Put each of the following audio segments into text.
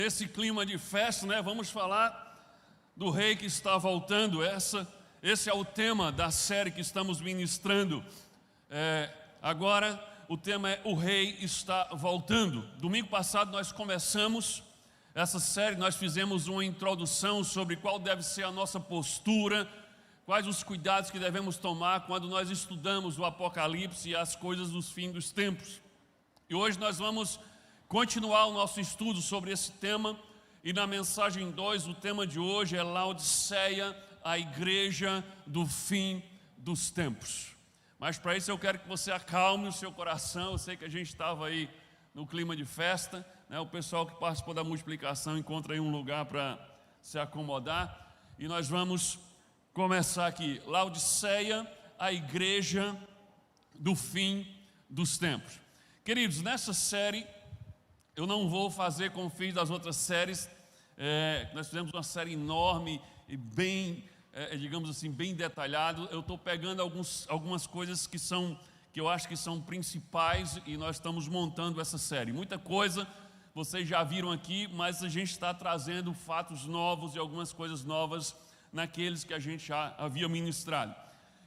Esse clima de festa, né? Vamos falar do rei que está voltando. Esse é o tema da série que estamos ministrando. Agora o tema é: o rei está voltando. Domingo passado nós começamos essa série, nós fizemos uma introdução sobre qual deve ser a nossa postura, quais os cuidados que devemos tomar quando nós estudamos o Apocalipse e as coisas dos fins dos tempos. E hoje nós vamos continuar o nosso estudo sobre esse tema, e na mensagem 2, o tema de hoje é Laodiceia, a igreja do fim dos tempos. Mas para isso eu quero que você acalme o seu coração. Eu sei que a gente estava aí no clima de festa, né? O pessoal que participou da multiplicação encontra aí um lugar para se acomodar, e nós vamos começar aqui. Laodiceia, a igreja do fim dos tempos. Queridos, nessa série eu não vou fazer como fiz das outras séries. Nós fizemos uma série enorme e bem, digamos assim, bem detalhado. Eu estou pegando algumas coisas que eu acho que são principais, e nós estamos montando essa série. Muita coisa vocês já viram aqui, mas a gente está trazendo fatos novos e algumas coisas novas naqueles que a gente já havia ministrado.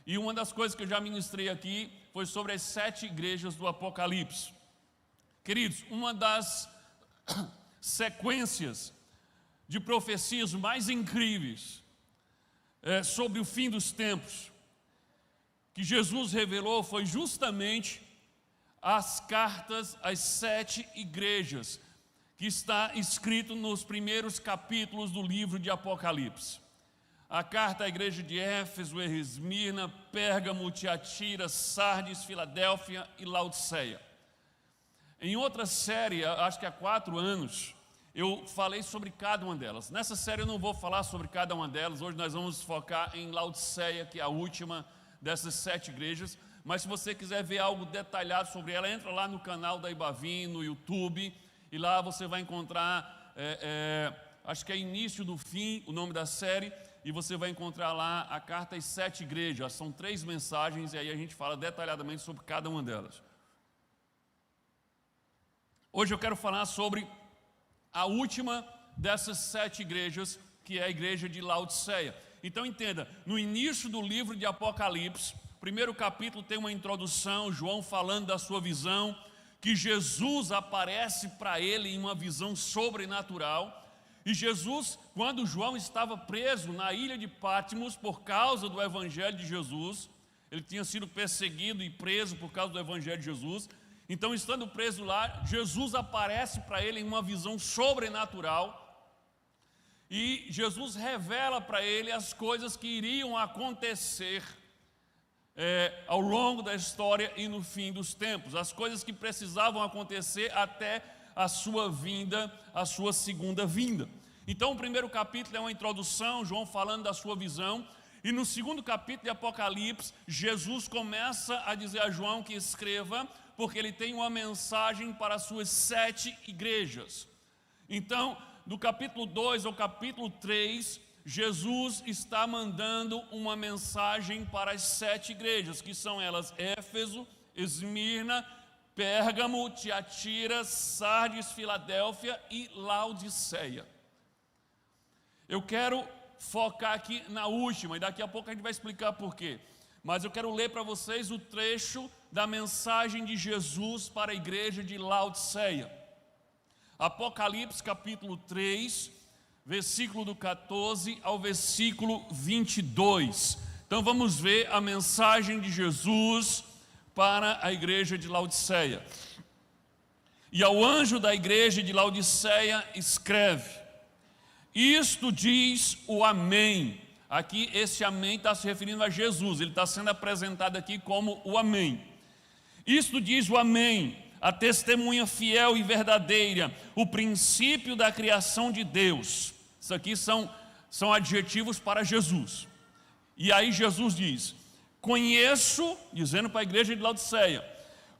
E uma das coisas que eu já ministrei aqui foi sobre as 7 igrejas do Apocalipse. Queridos, uma das sequências de profecias mais incríveis sobre o fim dos tempos que Jesus revelou foi justamente as cartas às 7 igrejas, que está escrito nos primeiros capítulos do livro de Apocalipse. A carta à igreja de Éfeso, Esmirna, Pérgamo, Tiatira, Sardes, Filadélfia e Laodiceia. Em outra série, acho que há 4 anos, eu falei sobre cada uma delas. Nessa série eu não vou falar sobre cada uma delas. Hoje nós vamos focar em Laodiceia, que é a última dessas 7 igrejas. Mas se você quiser ver algo detalhado sobre ela, entra lá no canal da Ibavim, no YouTube, e lá você vai encontrar, acho que é Início do Fim, o nome da série, e você vai encontrar lá a carta às 7 igrejas. São 3 mensagens, e aí a gente fala detalhadamente sobre cada uma delas. Hoje eu quero falar sobre a última dessas 7 igrejas, que é a igreja de Laodiceia. Então entenda, no início do livro de Apocalipse, primeiro capítulo tem uma introdução, João falando da sua visão, que Jesus aparece para ele em uma visão sobrenatural. E Jesus, quando João estava preso na ilha de Patmos por causa do evangelho de Jesus, ele tinha sido perseguido e preso por causa do evangelho de Jesus. Então, estando preso lá, Jesus aparece para ele em uma visão sobrenatural, e Jesus revela para ele as coisas que iriam acontecer ao longo da história e no fim dos tempos, as coisas que precisavam acontecer até a sua vinda, a sua segunda vinda. Então, o primeiro capítulo é uma introdução, João falando da sua visão, e no segundo capítulo de Apocalipse, Jesus começa a dizer a João que escreva, porque ele tem uma mensagem para as suas 7 igrejas. Então, do capítulo 2 ao capítulo 3, Jesus está mandando uma mensagem para as 7 igrejas, que são elas: Éfeso, Esmirna, Pérgamo, Tiatira, Sardes, Filadélfia e Laodiceia. Eu quero focar aqui na última, e daqui a pouco a gente vai explicar por quê. Mas eu quero ler para vocês o trecho da mensagem de Jesus para a igreja de Laodiceia. Apocalipse capítulo 3, versículo do 14 ao versículo 22. Então vamos ver a mensagem de Jesus para a igreja de Laodiceia. E ao anjo da igreja de Laodiceia escreve: isto diz o Amém. Aqui esse Amém está se referindo a Jesus, ele está sendo apresentado aqui como o Amém. Isto diz o Amém, a testemunha fiel e verdadeira, o princípio da criação de Deus. Isso aqui são adjetivos para Jesus. E aí Jesus diz: conheço, dizendo para a igreja de Laodiceia,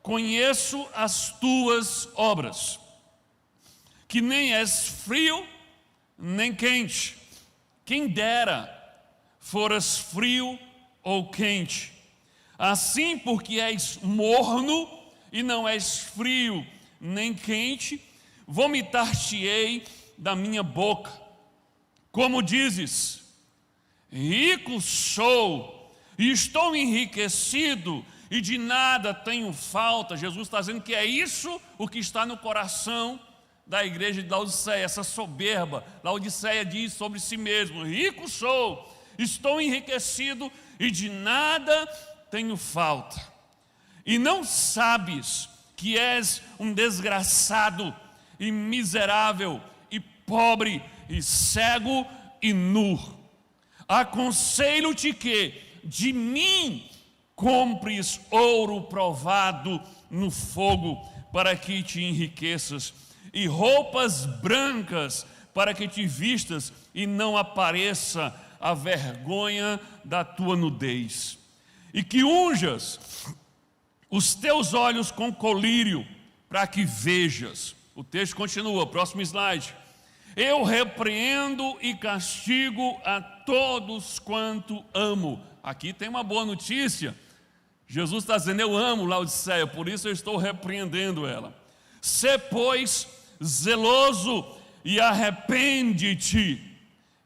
conheço as tuas obras, que nem és frio nem quente. Quem dera foras frio ou quente. Assim, porque és morno e não és frio nem quente, vomitar-te-ei da minha boca. Como dizes, rico sou e estou enriquecido e de nada tenho falta. Jesus está dizendo que é isso o que está no coração da igreja de Laodiceia, essa soberba. Laodiceia diz sobre si mesmo: rico sou, estou enriquecido e de nada tenho falta. E não sabes que és um desgraçado e miserável e pobre e cego e nu. Aconselho-te que de mim compres ouro provado no fogo para que te enriqueças, e roupas brancas para que te vistas e não apareça a vergonha da tua nudez. E que unjas os teus olhos com colírio para que vejas. O texto continua, próximo slide. Eu repreendo e castigo a todos quanto amo. Aqui tem uma boa notícia. Jesus está dizendo: eu amo Laodiceia, por isso eu estou repreendendo ela. Sê, pois, zeloso e arrepende-te.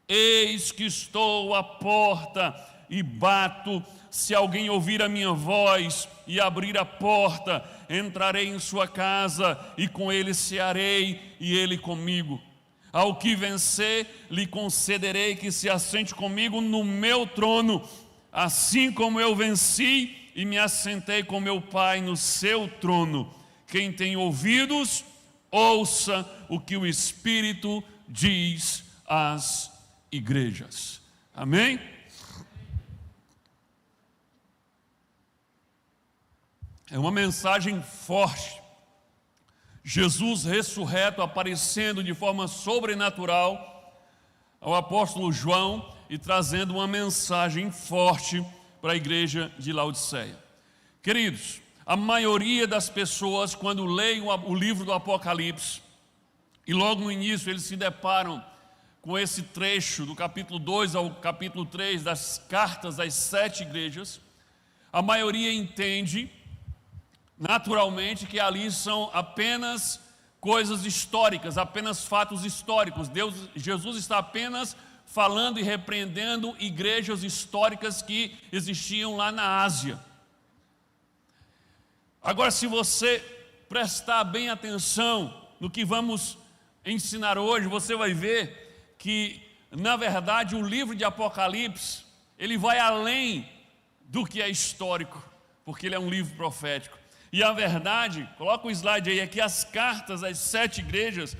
Eis que estou à porta e bato. Se alguém ouvir a minha voz e abrir a porta, entrarei em sua casa e com ele cearei e ele comigo. Ao que vencer, lhe concederei que se assente comigo no meu trono, assim como eu venci e me assentei com meu Pai no seu trono. Quem tem ouvidos, ouça o que o Espírito diz às igrejas. Amém? É uma mensagem forte. Jesus ressurreto aparecendo de forma sobrenatural ao apóstolo João e trazendo uma mensagem forte para a igreja de Laodiceia. Queridos, a maioria das pessoas, quando leem o livro do Apocalipse, e logo no início eles se deparam com esse trecho do capítulo 2 ao capítulo 3 das cartas às 7 igrejas, a maioria entende naturalmente que ali são apenas coisas históricas, apenas fatos históricos. Jesus está apenas falando e repreendendo igrejas históricas que existiam lá na Ásia. Agora, se você prestar bem atenção no que vamos ensinar hoje, você vai ver que, na verdade, o livro de Apocalipse, ele vai além do que é histórico, porque ele é um livro profético. E a verdade, coloca o slide aí, é que as cartas às 7 igrejas,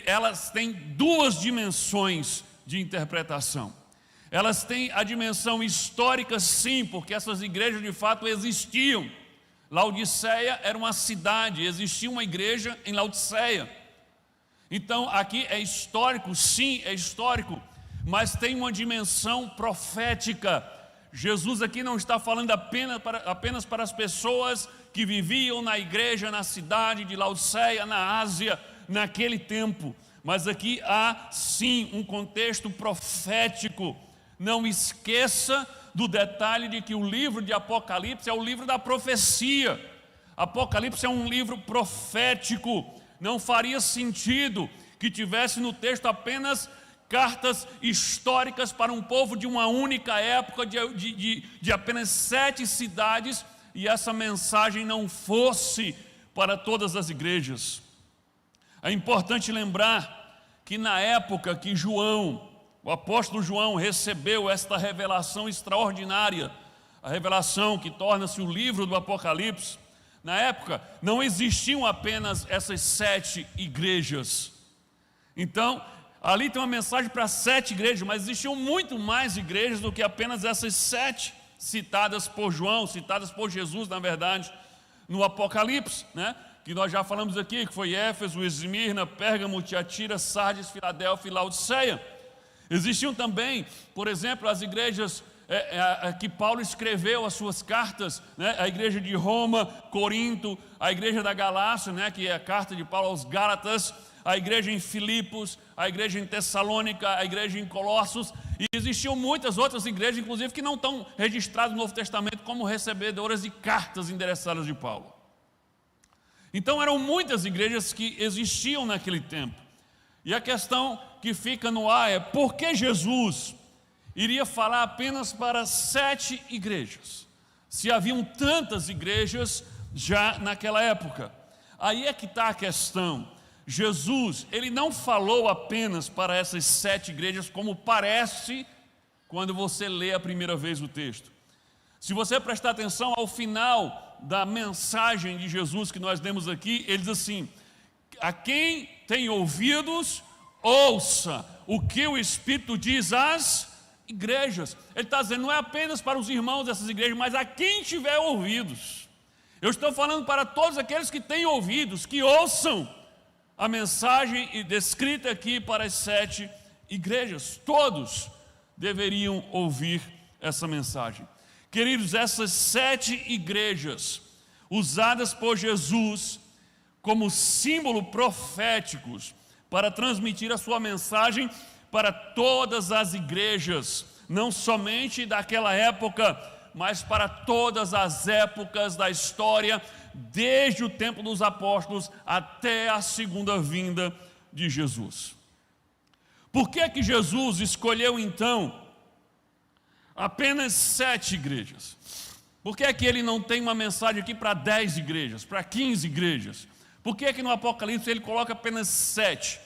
elas têm 2 dimensões de interpretação. Elas têm a dimensão histórica, sim, porque essas igrejas de fato existiam. Laodiceia era uma cidade, existia uma igreja em Laodiceia. Então aqui é histórico, sim, é histórico, mas tem uma dimensão profética. Jesus aqui não está falando apenas para as pessoas que viviam na igreja, na cidade de Laodiceia, na Ásia, naquele tempo. Mas aqui há sim um contexto profético. Não esqueça do detalhe de que o livro de Apocalipse é o livro da profecia. Apocalipse é um livro profético. Não faria sentido que tivesse no texto apenas cartas históricas para um povo de uma única época, de apenas 7 cidades, e essa mensagem não fosse para todas as igrejas. É importante lembrar que na época que João, o apóstolo João, recebeu esta revelação extraordinária, a revelação que torna-se o livro do Apocalipse, na época não existiam apenas essas 7 igrejas. Então, ali tem uma mensagem para 7 igrejas, mas existiam muito mais igrejas do que apenas essas 7 citadas por João, citadas por Jesus, na verdade, no Apocalipse, né? Que nós já falamos aqui, que foi Éfeso, Esmirna, Pérgamo, Tiatira, Sardes, Filadélfia e Laodiceia. Existiam também, por exemplo, as igrejas que Paulo escreveu as suas cartas, né? A igreja de Roma, Corinto, a igreja da Galácia, né? Que é a carta de Paulo aos Gálatas, a igreja em Filipos, a igreja em Tessalônica, a igreja em Colossos, e existiam muitas outras igrejas, inclusive, que não estão registradas no Novo Testamento como recebedoras de cartas endereçadas de Paulo. Então eram muitas igrejas que existiam naquele tempo. E a questão que fica no ar é: por que Jesus iria falar apenas para 7 igrejas, se haviam tantas igrejas já naquela época? Aí é que está a questão. Jesus, ele não falou apenas para essas 7 igrejas, como parece quando você lê a primeira vez o texto. Se você prestar atenção ao final da mensagem de Jesus que nós lemos aqui, ele diz assim: a quem tem ouvidos, ouça o que o Espírito diz às igrejas. Ele está dizendo, não é apenas para os irmãos dessas igrejas, mas a quem tiver ouvidos. Eu estou falando para todos aqueles que têm ouvidos, que ouçam a mensagem descrita aqui para as 7 igrejas. Todos deveriam ouvir essa mensagem. Queridos, essas 7 igrejas, usadas por Jesus como símbolo proféticos para transmitir a sua mensagem para todas as igrejas, não somente daquela época, mas para todas as épocas da história, desde o tempo dos apóstolos até a segunda vinda de Jesus. Por que Jesus escolheu então apenas 7 igrejas? Por que ele não tem uma mensagem aqui para 10 igrejas, para 15 igrejas? Por que no Apocalipse ele coloca apenas 7?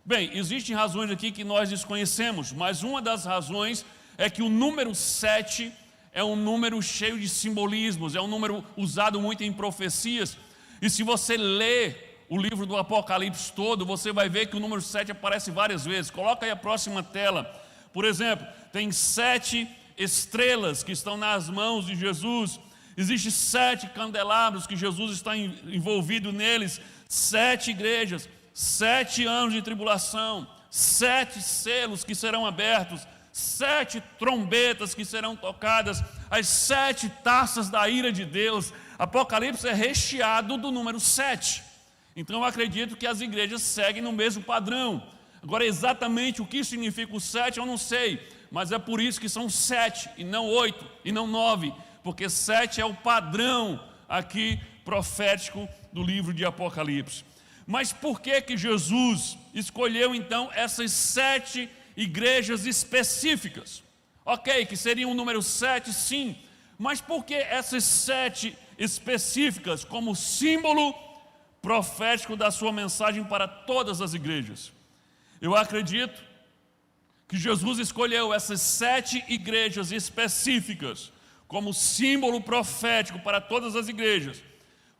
Bem, existem razões aqui que nós desconhecemos, mas uma das razões é que o número 7 é um número cheio de simbolismos, é um número usado muito em profecias, e se você lê o livro do Apocalipse todo, você vai ver que o número 7 aparece várias vezes. Coloca aí a próxima tela. Por exemplo, tem 7 estrelas que estão nas mãos de Jesus, existem 7 candelabros que Jesus está envolvido neles, 7 igrejas, 7 anos de tribulação, 7 selos que serão abertos, 7 trombetas que serão tocadas, as 7 taças da ira de Deus. Apocalipse é recheado do número 7. Então eu acredito que as igrejas seguem no mesmo padrão. Agora, exatamente o que significa o 7 eu não sei, mas é por isso que são 7 e não 8 e não 9, porque 7 é o padrão aqui profético do livro de Apocalipse. Mas por que Jesus escolheu então essas 7 igrejas específicas? Ok, que seriam o número 7, sim, mas por que essas 7 específicas como símbolo profético da sua mensagem para todas as igrejas? Eu acredito que Jesus escolheu essas 7 igrejas específicas como símbolo profético para todas as igrejas,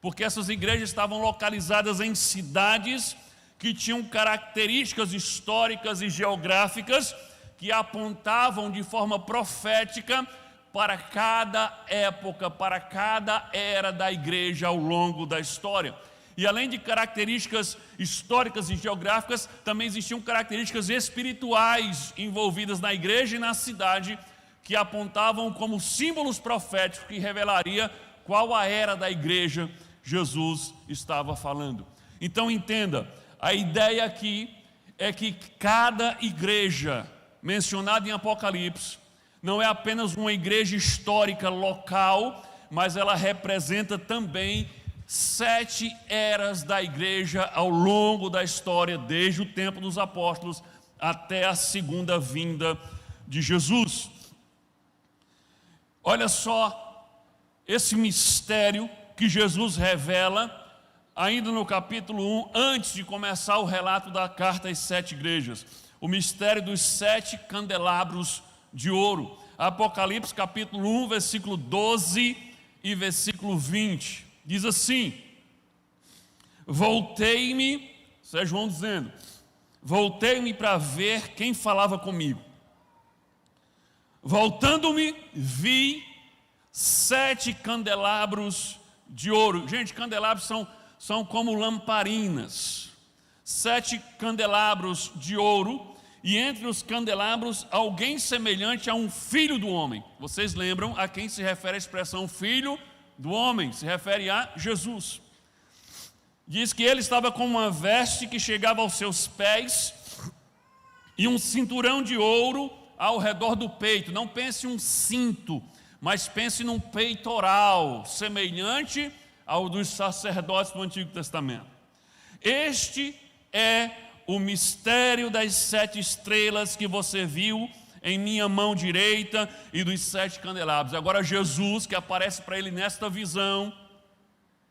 porque essas igrejas estavam localizadas em cidades que tinham características históricas e geográficas que apontavam de forma profética para cada época, para cada era da igreja ao longo da história. E além de características históricas e geográficas, também existiam características espirituais envolvidas na igreja e na cidade, que apontavam como símbolos proféticos que revelaria qual a era da igreja Jesus estava falando. Então entenda, a ideia aqui é que cada igreja mencionada em Apocalipse não é apenas uma igreja histórica local, mas ela representa também 7 eras da igreja ao longo da história, desde o tempo dos apóstolos até a segunda vinda de Jesus. Olha só esse mistério que Jesus revela ainda no capítulo 1, antes de começar o relato da carta às 7 igrejas. O mistério dos 7 candelabros de ouro. Apocalipse capítulo 1, versículo 12 e versículo 20. Diz assim: voltei-me, isso é João dizendo, voltei-me para ver quem falava comigo. Voltando-me, vi 7 candelabros de ouro. Gente, candelabros são como lamparinas. 7 candelabros de ouro, e entre os candelabros alguém semelhante a um filho do homem. Vocês lembram a quem se refere a expressão filho do homem? Se refere a Jesus. Diz que ele estava com uma veste que chegava aos seus pés e um cinturão de ouro ao redor do peito. Não pense um cinto, mas pense num peitoral, semelhante ao dos sacerdotes do Antigo Testamento. Este é o mistério das 7 estrelas que você viu em minha mão direita e dos 7 candelabros. Agora Jesus, que aparece para ele nesta visão,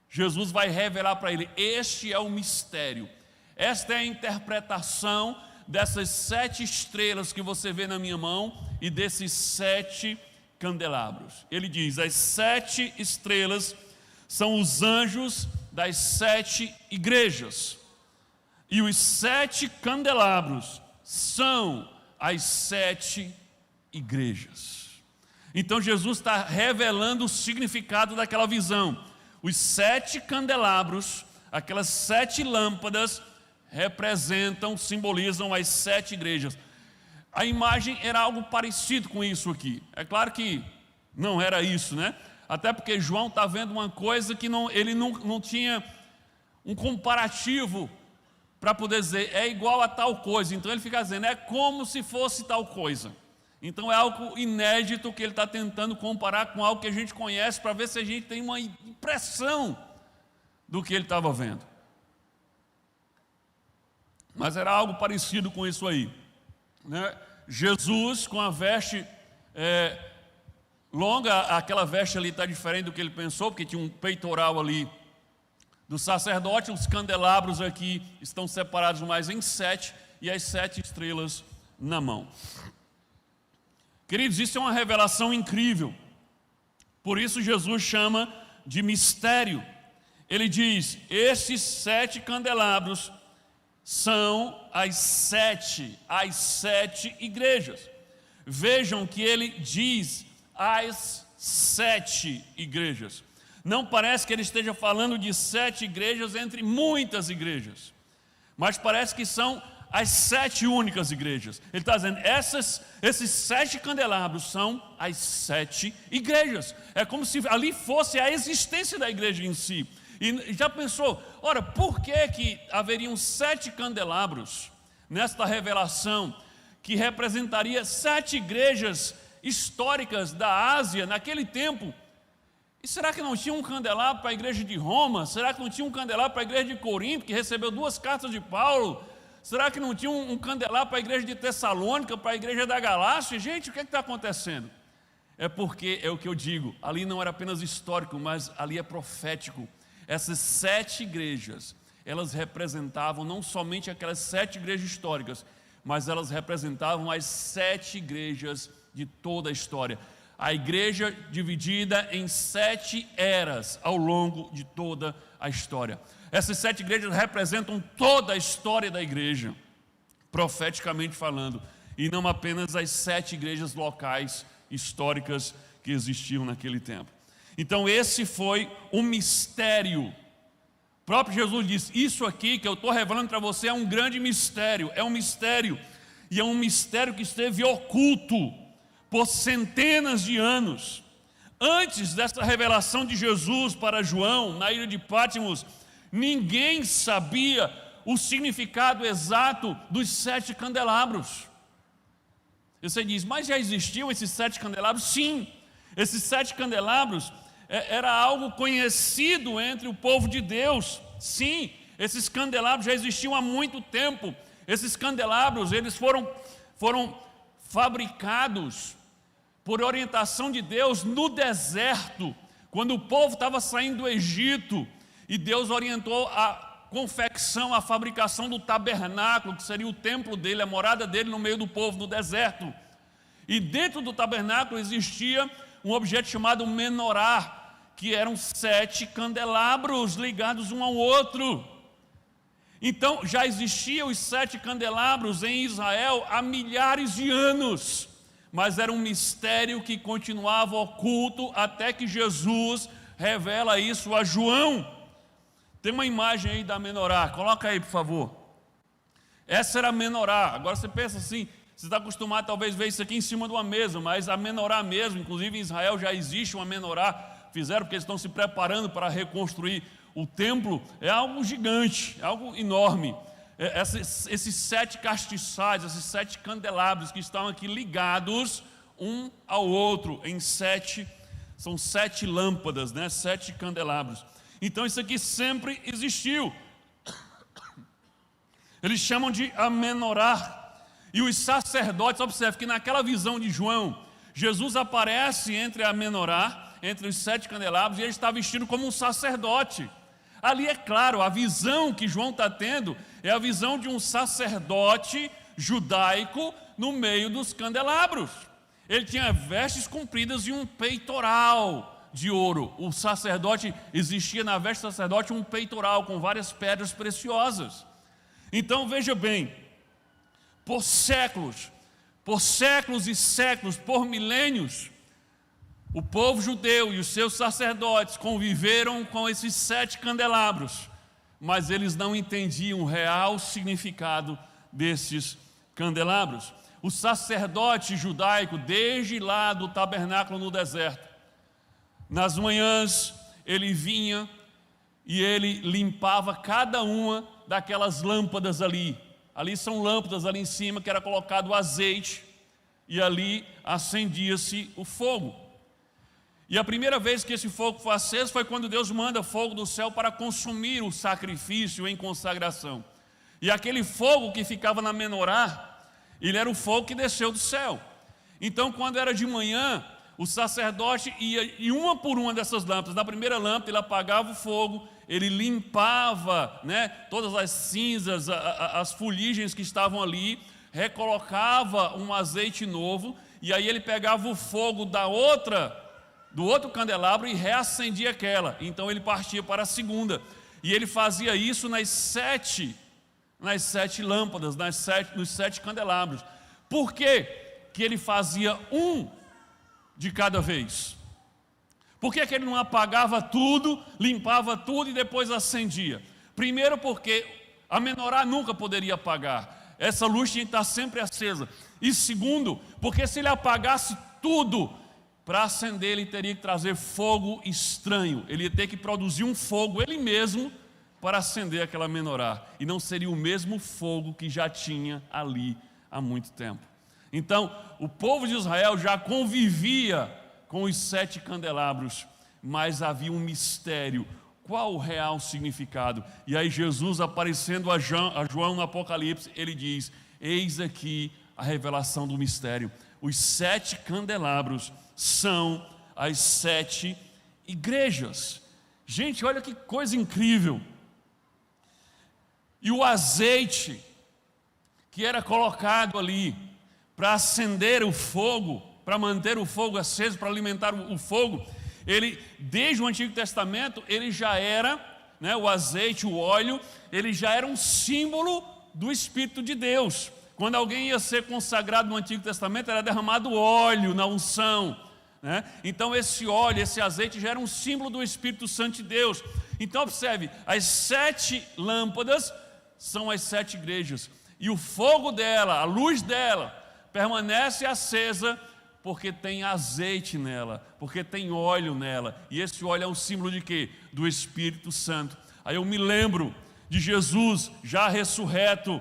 Jesus vai revelar para ele: este é o mistério, esta é a interpretação dessas 7 estrelas que você vê na minha mão e desses 7 candelabros. Ele diz: as 7 estrelas são os anjos das 7 igrejas, e os 7 candelabros são as 7 igrejas. Então Jesus está revelando o significado daquela visão. Os 7 candelabros, aquelas 7 lâmpadas, representam, simbolizam as 7 igrejas. A imagem era algo parecido com isso aqui. É claro que não era isso, né? Até porque João está vendo uma coisa que ele não tinha um comparativo para poder dizer, é igual a tal coisa. Então ele fica dizendo, é como se fosse tal coisa. Então é algo inédito que ele está tentando comparar com algo que a gente conhece, para ver se a gente tem uma impressão do que ele estava vendo. Mas era algo parecido com isso aí, né? Jesus com a veste longa, aquela veste ali está diferente do que ele pensou, porque tinha um peitoral ali do sacerdote. Os candelabros aqui estão separados mais em 7 e as 7 estrelas na mão. Queridos, isso é uma revelação incrível. Por isso Jesus chama de mistério. Ele diz, esses 7 candelabros são as 7 igrejas. Vejam que ele diz as 7 igrejas. Não parece que ele esteja falando de 7 igrejas entre muitas igrejas, mas parece que são as 7 únicas igrejas. Ele está dizendo, esses 7 candelabros são as 7 igrejas. É como se ali fosse a existência da igreja em si. E já pensou, ora, por que haveriam 7 candelabros nesta revelação que representaria 7 igrejas históricas da Ásia naquele tempo? E será que não tinha um candelabro para a igreja de Roma? Será que não tinha um candelabro para a igreja de Corinto, que recebeu 2 cartas de Paulo? Será que não tinha um candelabro para a igreja de Tessalônica, para a igreja da Galácia? Gente, o que está acontecendo? É porque, é o que eu digo, ali não era apenas histórico, mas ali é profético. Essas 7 igrejas, elas representavam não somente aquelas 7 igrejas históricas, mas elas representavam as 7 igrejas de toda a história. A igreja dividida em 7 eras ao longo de toda a história. Essas 7 igrejas representam toda a história da igreja, profeticamente falando, e não apenas as 7 igrejas locais históricas que existiam naquele tempo. Então esse foi o mistério. O próprio Jesus disse, isso aqui que eu estou revelando para você é um grande mistério, é um mistério, e é um mistério que esteve oculto por centenas de anos. Antes dessa revelação de Jesus para João, na ilha de Pátimos, ninguém sabia o significado exato dos 7 candelabros. E você diz, mas já existiam esses 7 candelabros? Sim, esses 7 candelabros era algo conhecido entre o povo de Deus. Sim, esses candelabros já existiam há muito tempo. Esses candelabros, eles foram fabricados por orientação de Deus no deserto, quando o povo estava saindo do Egito, e Deus orientou a confecção, a fabricação do tabernáculo, que seria o templo dele, a morada dele no meio do povo no deserto. E dentro do tabernáculo existia um objeto chamado menorá, que eram 7 candelabros ligados um ao outro. Então já existiam os 7 candelabros em Israel há milhares de anos, mas era um mistério que continuava oculto até que Jesus revela isso a João. Tem uma imagem aí da menorá, coloca aí por favor. Essa era a menorá. Agora você pensa assim, você está acostumado talvez ver isso aqui em cima de uma mesa, mas a menorá mesmo, inclusive em Israel já existe uma menorá, fizeram porque eles estão se preparando para reconstruir o templo. É algo gigante, é algo enorme. Esses 7 castiçais, esses 7 candelabros que estão aqui ligados um ao outro em 7, são 7 lâmpadas, né? 7 candelabros. Então isso aqui sempre existiu. Eles chamam de amenorá. E os sacerdotes, observe que naquela visão de João, Jesus aparece entre a menorá, entre os 7 candelabros, e ele está vestido como um sacerdote. Ali é claro, a visão que João está tendo é a visão de um sacerdote judaico no meio dos candelabros. Ele tinha vestes compridas e um peitoral de ouro. O sacerdote, existia na veste do sacerdote um peitoral com várias pedras preciosas. Então veja bem, por séculos e séculos, por milênios, o povo judeu e os seus sacerdotes conviveram com esses 7 candelabros, mas eles não entendiam o real significado desses candelabros. O sacerdote judaico, desde lá do tabernáculo no deserto, nas manhãs ele vinha e ele limpava cada uma daquelas lâmpadas ali. Ali são lâmpadas ali em cima que era colocado azeite e ali acendia-se o fogo. E a primeira vez que esse fogo foi aceso foi quando Deus manda fogo do céu para consumir o sacrifício em consagração. E aquele fogo que ficava na menorá, ele era o fogo que desceu do céu. Então, quando era de manhã, o sacerdote ia e uma por uma dessas lâmpadas. Na primeira lâmpada ele apagava o fogo, ele limpava, todas as cinzas, as fuligens que estavam ali, recolocava um azeite novo, e aí ele pegava o fogo do outro candelabro e reacendia aquela. Então ele partia para a segunda. E ele fazia isso nas sete lâmpadas, nos 7 candelabros. Por que que ele fazia um de cada vez? Por que que ele não apagava tudo, limpava tudo e depois acendia? Primeiro porque a menorá nunca poderia apagar. Essa luz tinha que estar sempre acesa. E segundo, porque se ele apagasse tudo, para acender ele teria que trazer fogo estranho. Ele ia ter que produzir um fogo ele mesmo para acender aquela menorá. E não seria o mesmo fogo que já tinha ali há muito tempo. Então, o povo de Israel já convivia com os 7 candelabros, mas havia um mistério. Qual o real significado? E aí Jesus, aparecendo a João no Apocalipse, ele diz: eis aqui a revelação do mistério. Os 7 candelabros são as 7 igrejas. Gente, olha que coisa incrível. E o azeite que era colocado ali para acender o fogo, para manter o fogo aceso, para alimentar o fogo, ele, desde o Antigo Testamento, ele já era, o azeite, o óleo, ele já era um símbolo do Espírito de Deus. Quando alguém ia ser consagrado no Antigo Testamento, era derramado óleo na unção. Então esse óleo, esse azeite já era um símbolo do Espírito Santo de Deus. Então observe, as 7 lâmpadas são as 7 igrejas, e o fogo dela, a luz dela, permanece acesa porque tem azeite nela, porque tem óleo nela. E esse óleo é um símbolo de quê? Do Espírito Santo. Aí eu me lembro de Jesus já ressurreto,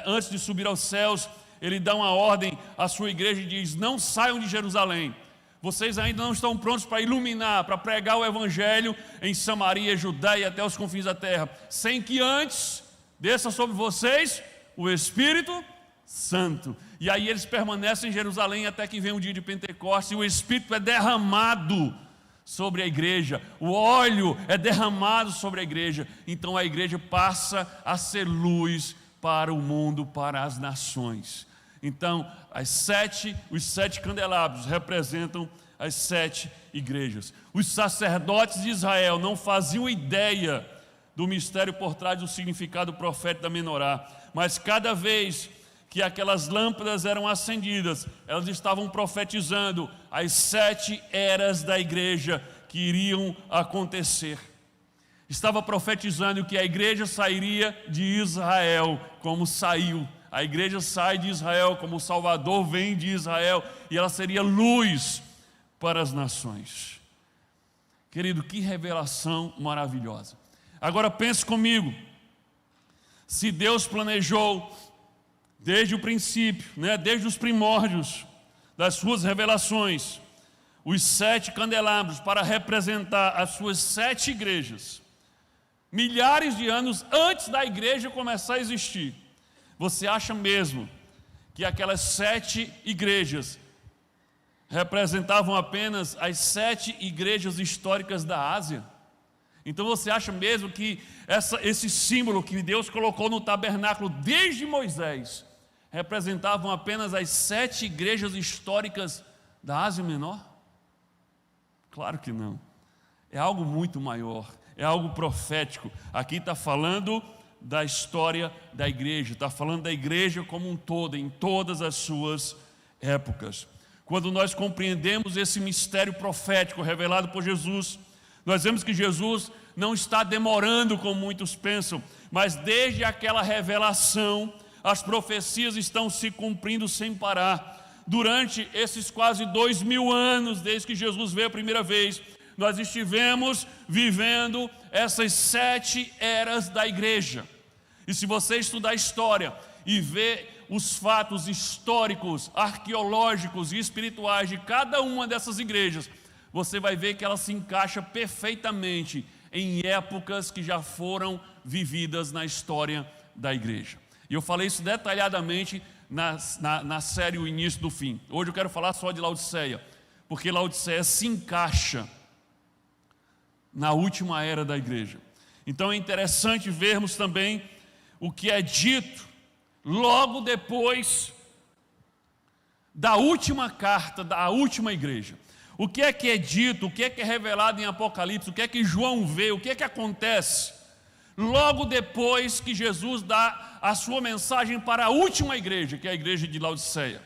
antes de subir aos céus, ele dá uma ordem à sua igreja e diz: não saiam de Jerusalém. Vocês ainda não estão prontos para iluminar, para pregar o Evangelho em Samaria, Judéia, até os confins da terra, sem que antes desça sobre vocês o Espírito Santo. E aí eles permanecem em Jerusalém até que vem o dia de Pentecostes, e o Espírito é derramado sobre a igreja, o óleo é derramado sobre a igreja. Então a igreja passa a ser luz para o mundo, para as nações. Então, os 7 candelabros representam as 7 igrejas. Os sacerdotes de Israel não faziam ideia do mistério por trás do significado profético da menorá, mas cada vez que aquelas lâmpadas eram acendidas, elas estavam profetizando as 7 eras da igreja que iriam acontecer. Estava profetizando que a igreja sairia de Israel como saiu. A igreja sai de Israel como o Salvador vem de Israel, e ela seria luz para as nações. Querido, que revelação maravilhosa. Agora pense comigo, se Deus planejou desde o princípio, desde os primórdios das suas revelações, os 7 candelabros para representar as suas 7 igrejas, milhares de anos antes da igreja começar a existir, Você acha mesmo que aquelas 7 igrejas representavam apenas as 7 igrejas históricas da Ásia? Então você acha mesmo que esse símbolo que Deus colocou no tabernáculo desde Moisés representavam apenas as 7 igrejas históricas da Ásia Menor? Claro que não. É algo muito maior, é algo profético. Aqui está falando da história da igreja, está falando da igreja como um todo, em todas as suas épocas. Quando nós compreendemos esse mistério profético revelado por Jesus, nós vemos que Jesus não está demorando como muitos pensam, mas desde aquela revelação, as profecias estão se cumprindo sem parar. Durante esses quase 2000 anos, desde que Jesus veio a primeira vez, nós estivemos vivendo essas 7 eras da igreja. E se você estudar a história e ver os fatos históricos, arqueológicos e espirituais de cada uma dessas igrejas, você vai ver que ela se encaixa perfeitamente em épocas que já foram vividas na história da igreja. E eu falei isso detalhadamente na série O Início do Fim. Hoje eu quero falar só de Laodiceia, porque Laodiceia se encaixa na última era da igreja. Então é interessante vermos também o que é dito logo depois da última carta, da última igreja. O que é dito, o que é revelado em Apocalipse, o que é que João vê, o que é que acontece logo depois que Jesus dá a sua mensagem para a última igreja, que é a igreja de Laodiceia.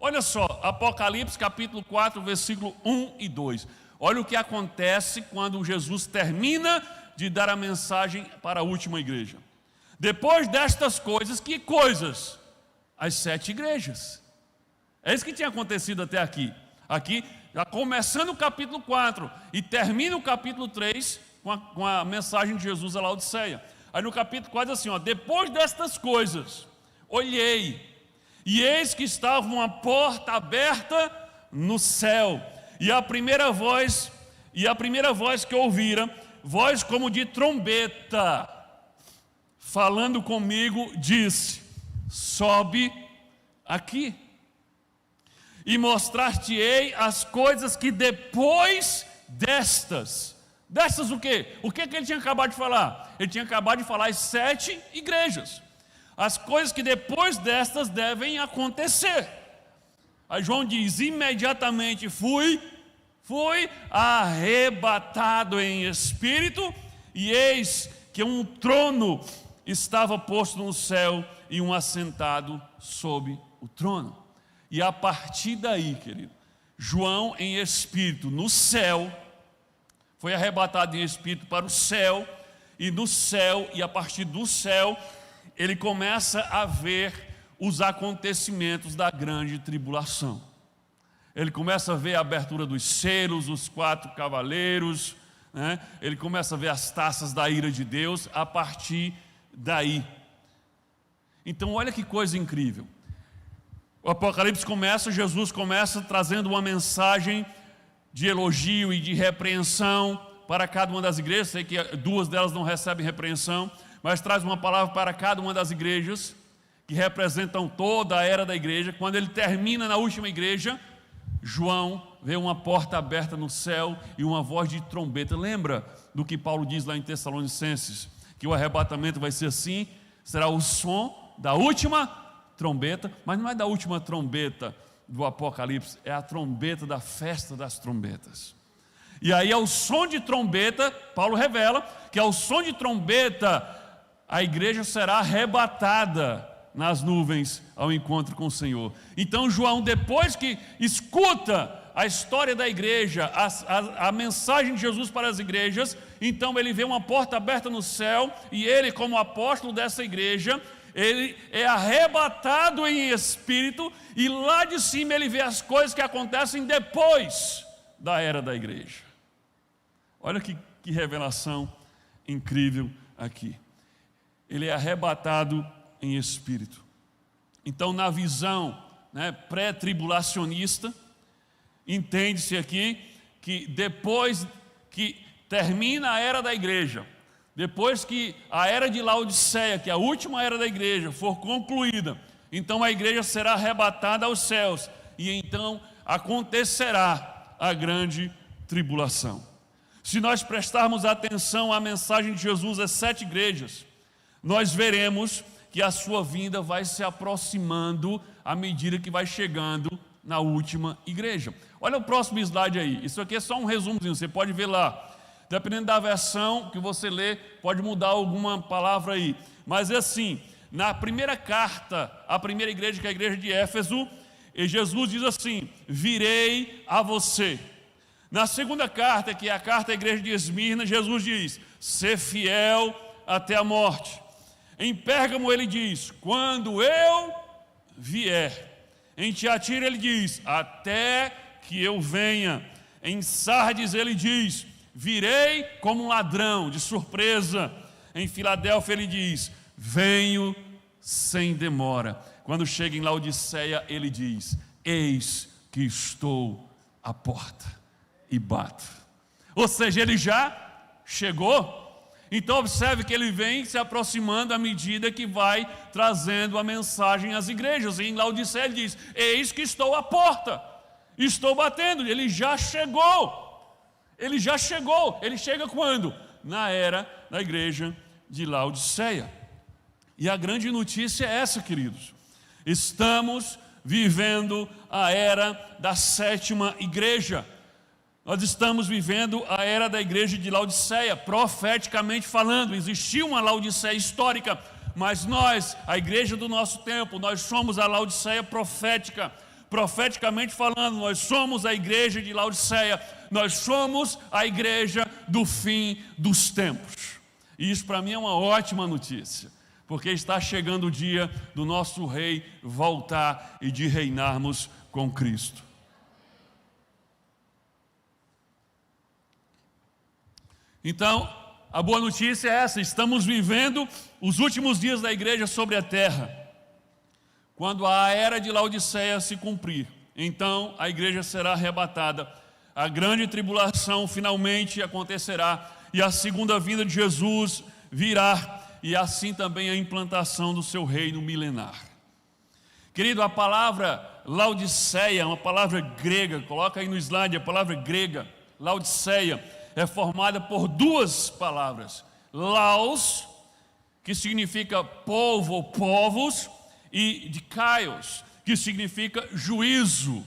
Olha só, Apocalipse capítulo 4, versículo 1 e 2. Olha o que acontece quando Jesus termina de dar a mensagem para a última igreja. Depois destas coisas, que coisas? As 7 igrejas. É isso que tinha acontecido até aqui. Aqui, já começando o capítulo 4 e termina o capítulo 3 com a mensagem de Jesus a Laodiceia. Aí no capítulo 4 assim, ó, depois destas coisas, olhei, e eis que estava uma porta aberta no céu, e a primeira voz que ouvira, voz como de trombeta, falando comigo, disse: sobe aqui, e mostrar-te-ei as coisas que depois destas o quê? O que ele tinha acabado de falar? Ele tinha acabado de falar as 7 igrejas, as coisas que depois destas devem acontecer. Aí João diz: imediatamente fui arrebatado em espírito, e eis que um trono estava posto no céu e um assentado sob o trono. E a partir daí, querido, João em espírito no céu, foi arrebatado em espírito para o céu, e no céu, e a partir do céu, ele começa a ver os acontecimentos da grande tribulação. Ele começa a ver a abertura dos selos, os 4 cavaleiros, né? Ele começa a ver as taças da ira de Deus a partir daí. Então olha que coisa incrível. O Apocalipse começa, Jesus começa trazendo uma mensagem de elogio e de repreensão para cada uma das igrejas. Sei que 2 delas não recebem repreensão, mas traz uma palavra para cada uma das igrejas, que representam toda a era da igreja. Quando ele termina na última igreja, João vê uma porta aberta no céu e uma voz de trombeta. Lembra do que Paulo diz lá em Tessalonicenses? Que o arrebatamento vai ser assim, será o som da última trombeta, mas não é da última trombeta do Apocalipse, é a trombeta da festa das trombetas. E aí ao som de trombeta, Paulo revela que ao som de trombeta a igreja será arrebatada nas nuvens ao encontro com o Senhor. Então João, depois que escuta a história da igreja, a mensagem de Jesus para as igrejas, então ele vê uma porta aberta no céu, e ele, como apóstolo dessa igreja, ele é arrebatado em espírito, e lá de cima ele vê as coisas que acontecem depois da era da igreja. Olha que revelação incrível aqui. Ele é arrebatado em espírito. Então, na visão, né, pré-tribulacionista, entende-se aqui que depois que termina a era da igreja, Depois que a era de Laodiceia, que é a última era da igreja, for concluída, então a igreja será arrebatada aos céus, e então acontecerá a grande tribulação. Se nós prestarmos atenção à mensagem de Jesus às 7 igrejas, nós veremos que a sua vinda vai se aproximando à medida que vai chegando na última igreja. Olha o próximo slide aí, isso aqui é só um resumozinho, você pode ver lá. Dependendo da versão que você lê, pode mudar alguma palavra aí. Mas é assim, na primeira carta, a primeira igreja, que é a igreja de Éfeso, Jesus diz assim: virei a você. Na segunda carta, que é a carta à igreja de Esmirna, Jesus diz: ser fiel até a morte. Em Pérgamo ele diz: quando eu vier. Em Tiatira ele diz: até que eu venha. Em Sardes ele diz: virei como um ladrão, de surpresa. Em Filadélfia ele diz: venho sem demora. Quando chega em Laodiceia ele diz: eis que estou à porta e bato. Ou seja, ele já chegou. Então observe que ele vem se aproximando à medida que vai trazendo a mensagem às igrejas. E em Laodiceia ele diz: eis que estou à porta, estou batendo. Ele já chegou. Ele já chegou. Ele chega quando? Na era da igreja de Laodiceia. E a grande notícia é essa, queridos: estamos vivendo a era da 7ª igreja. Nós estamos vivendo a era da igreja de Laodiceia, profeticamente falando. Existiu uma Laodiceia histórica, mas nós, a igreja do nosso tempo, nós somos a Laodiceia profética. Profeticamente falando, nós somos a igreja de Laodiceia, nós somos a igreja do fim dos tempos. E isso para mim é uma ótima notícia, porque está chegando o dia do nosso rei voltar e de reinarmos com Cristo. Então, a boa notícia é essa: estamos vivendo os últimos dias da igreja sobre a terra. Quando a era de Laodiceia se cumprir, então a igreja será arrebatada, a grande tribulação finalmente acontecerá, e a segunda vinda de Jesus virá, e assim também a implantação do seu reino milenar. Querido, a palavra Laodiceia é uma palavra grega, coloca aí no slide a palavra grega, Laodiceia, é formada por 2 palavras, Laos, que significa povo ou povos, e de Kaios, que significa juízo.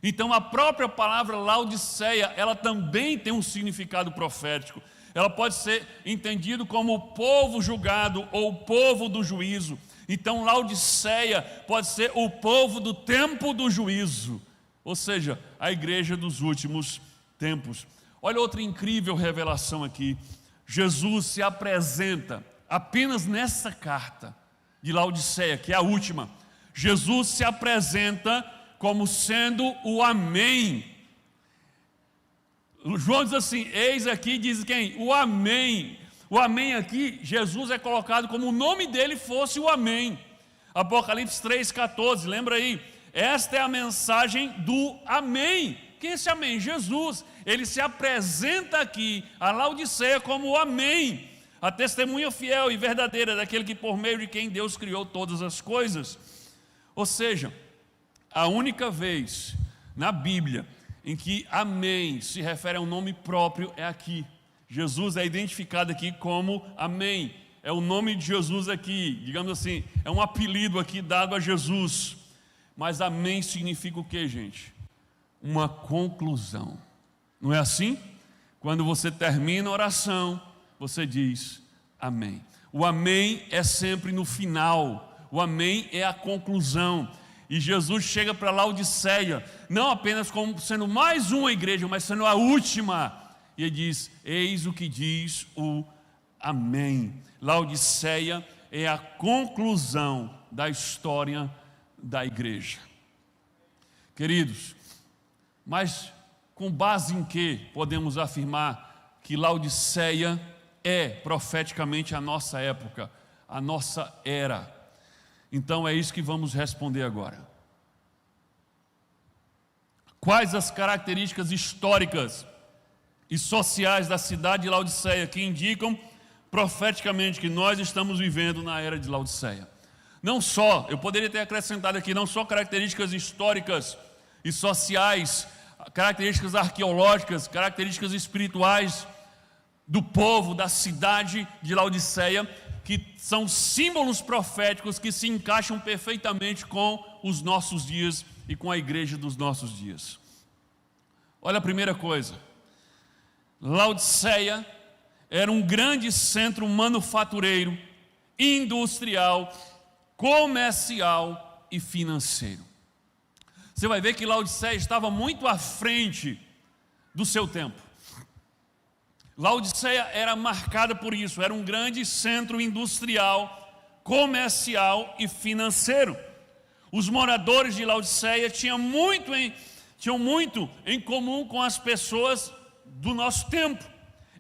Então a própria palavra Laodiceia, ela também tem um significado profético. Ela pode ser entendida como o povo julgado ou o povo do juízo. Então Laodiceia pode ser o povo do tempo do juízo, ou seja, a igreja dos últimos tempos. Olha outra incrível revelação aqui. Jesus se apresenta apenas nessa carta de Laodiceia, que é a última. Jesus se apresenta como sendo o Amém. João diz assim: eis aqui, diz quem? O Amém. O Amém aqui, Jesus é colocado como o nome dele fosse o Amém. Apocalipse 3,14, lembra aí? Esta é a mensagem do Amém. Quem é esse Amém? Jesus. Ele se apresenta aqui a Laodiceia como o Amém, a testemunha fiel e verdadeira daquele que por meio de quem Deus criou todas as coisas. Ou seja, a única vez na Bíblia em que Amém se refere a um nome próprio é aqui. Jesus é identificado aqui como Amém. É o nome de Jesus aqui, digamos assim, é um apelido aqui dado a Jesus. Mas Amém significa o que, gente? Uma conclusão. Não é assim? Quando você termina a oração, você diz Amém. O Amém é sempre no final. O Amém é a conclusão. E Jesus chega para Laodiceia, não apenas como sendo mais uma igreja, mas sendo a última. E ele diz: eis o que diz o Amém. Laodiceia é a conclusão da história da igreja. Queridos, mas com base em que podemos afirmar que Laodiceia é profeticamente a nossa época, a nossa era? Então é isso que vamos responder agora. Quais as características históricas e sociais da cidade de Laodiceia, que indicam profeticamente que nós estamos vivendo na era de Laodiceia. Não só, eu poderia ter acrescentado aqui, não só características históricas e sociais, características arqueológicas, características espirituais do povo, da cidade de Laodiceia, que são símbolos proféticos que se encaixam perfeitamente com os nossos dias e com a igreja dos nossos dias. Olha a primeira coisa, Laodiceia era um grande centro manufatureiro, industrial, comercial e financeiro. Você vai ver que Laodiceia estava muito à frente do seu tempo. Laodiceia era marcada por isso, era um grande centro industrial, comercial e financeiro. Os moradores de Laodiceia tinham muito em comum com as pessoas do nosso tempo.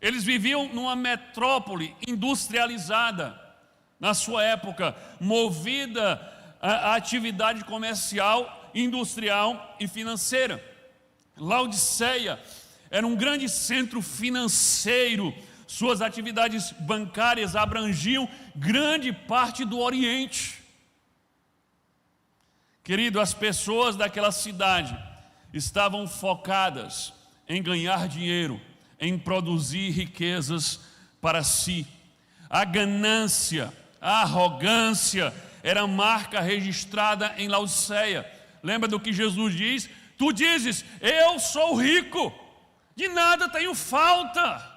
Eles viviam numa metrópole industrializada, na sua época, movida à atividade comercial, industrial e financeira. Laodiceia era um grande centro financeiro, suas atividades bancárias abrangiam grande parte do Oriente. Querido, as pessoas daquela cidade estavam focadas em ganhar dinheiro, em produzir riquezas para si. A ganância, a arrogância era marca registrada em Laodiceia. Lembra do que Jesus diz? Tu dizes, eu sou rico, de nada tenho falta.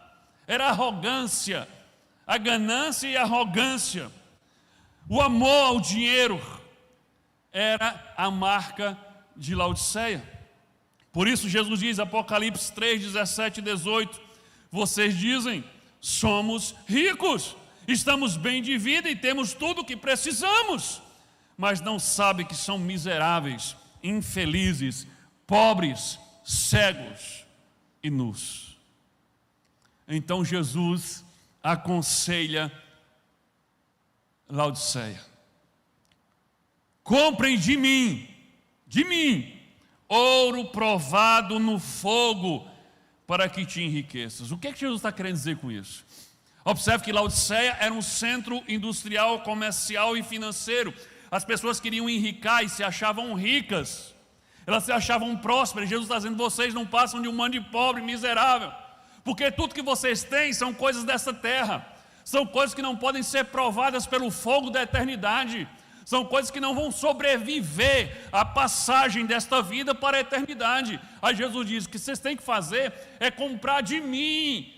Era arrogância, a ganância e a arrogância. O amor ao dinheiro era a marca de Laodiceia. Por isso Jesus diz, Apocalipse 3, 17 e 18, vocês dizem, somos ricos, estamos bem de vida e temos tudo o que precisamos, mas não sabem que são miseráveis, infelizes, pobres, cegos e nus. Então Jesus aconselha Laodiceia: comprem de mim, ouro provado no fogo, para que te enriqueças. O que é que Jesus está querendo dizer com isso? Observe que Laodiceia era um centro industrial, comercial e financeiro. As pessoas queriam enricar e se achavam ricas, elas se achavam prósperas. Jesus está dizendo, vocês não passam de um bando de pobre, miserável, porque tudo que vocês têm são coisas dessa terra, são coisas que não podem ser provadas pelo fogo da eternidade, são coisas que não vão sobreviver à passagem desta vida para a eternidade. Aí Jesus diz, o que vocês têm que fazer é comprar de mim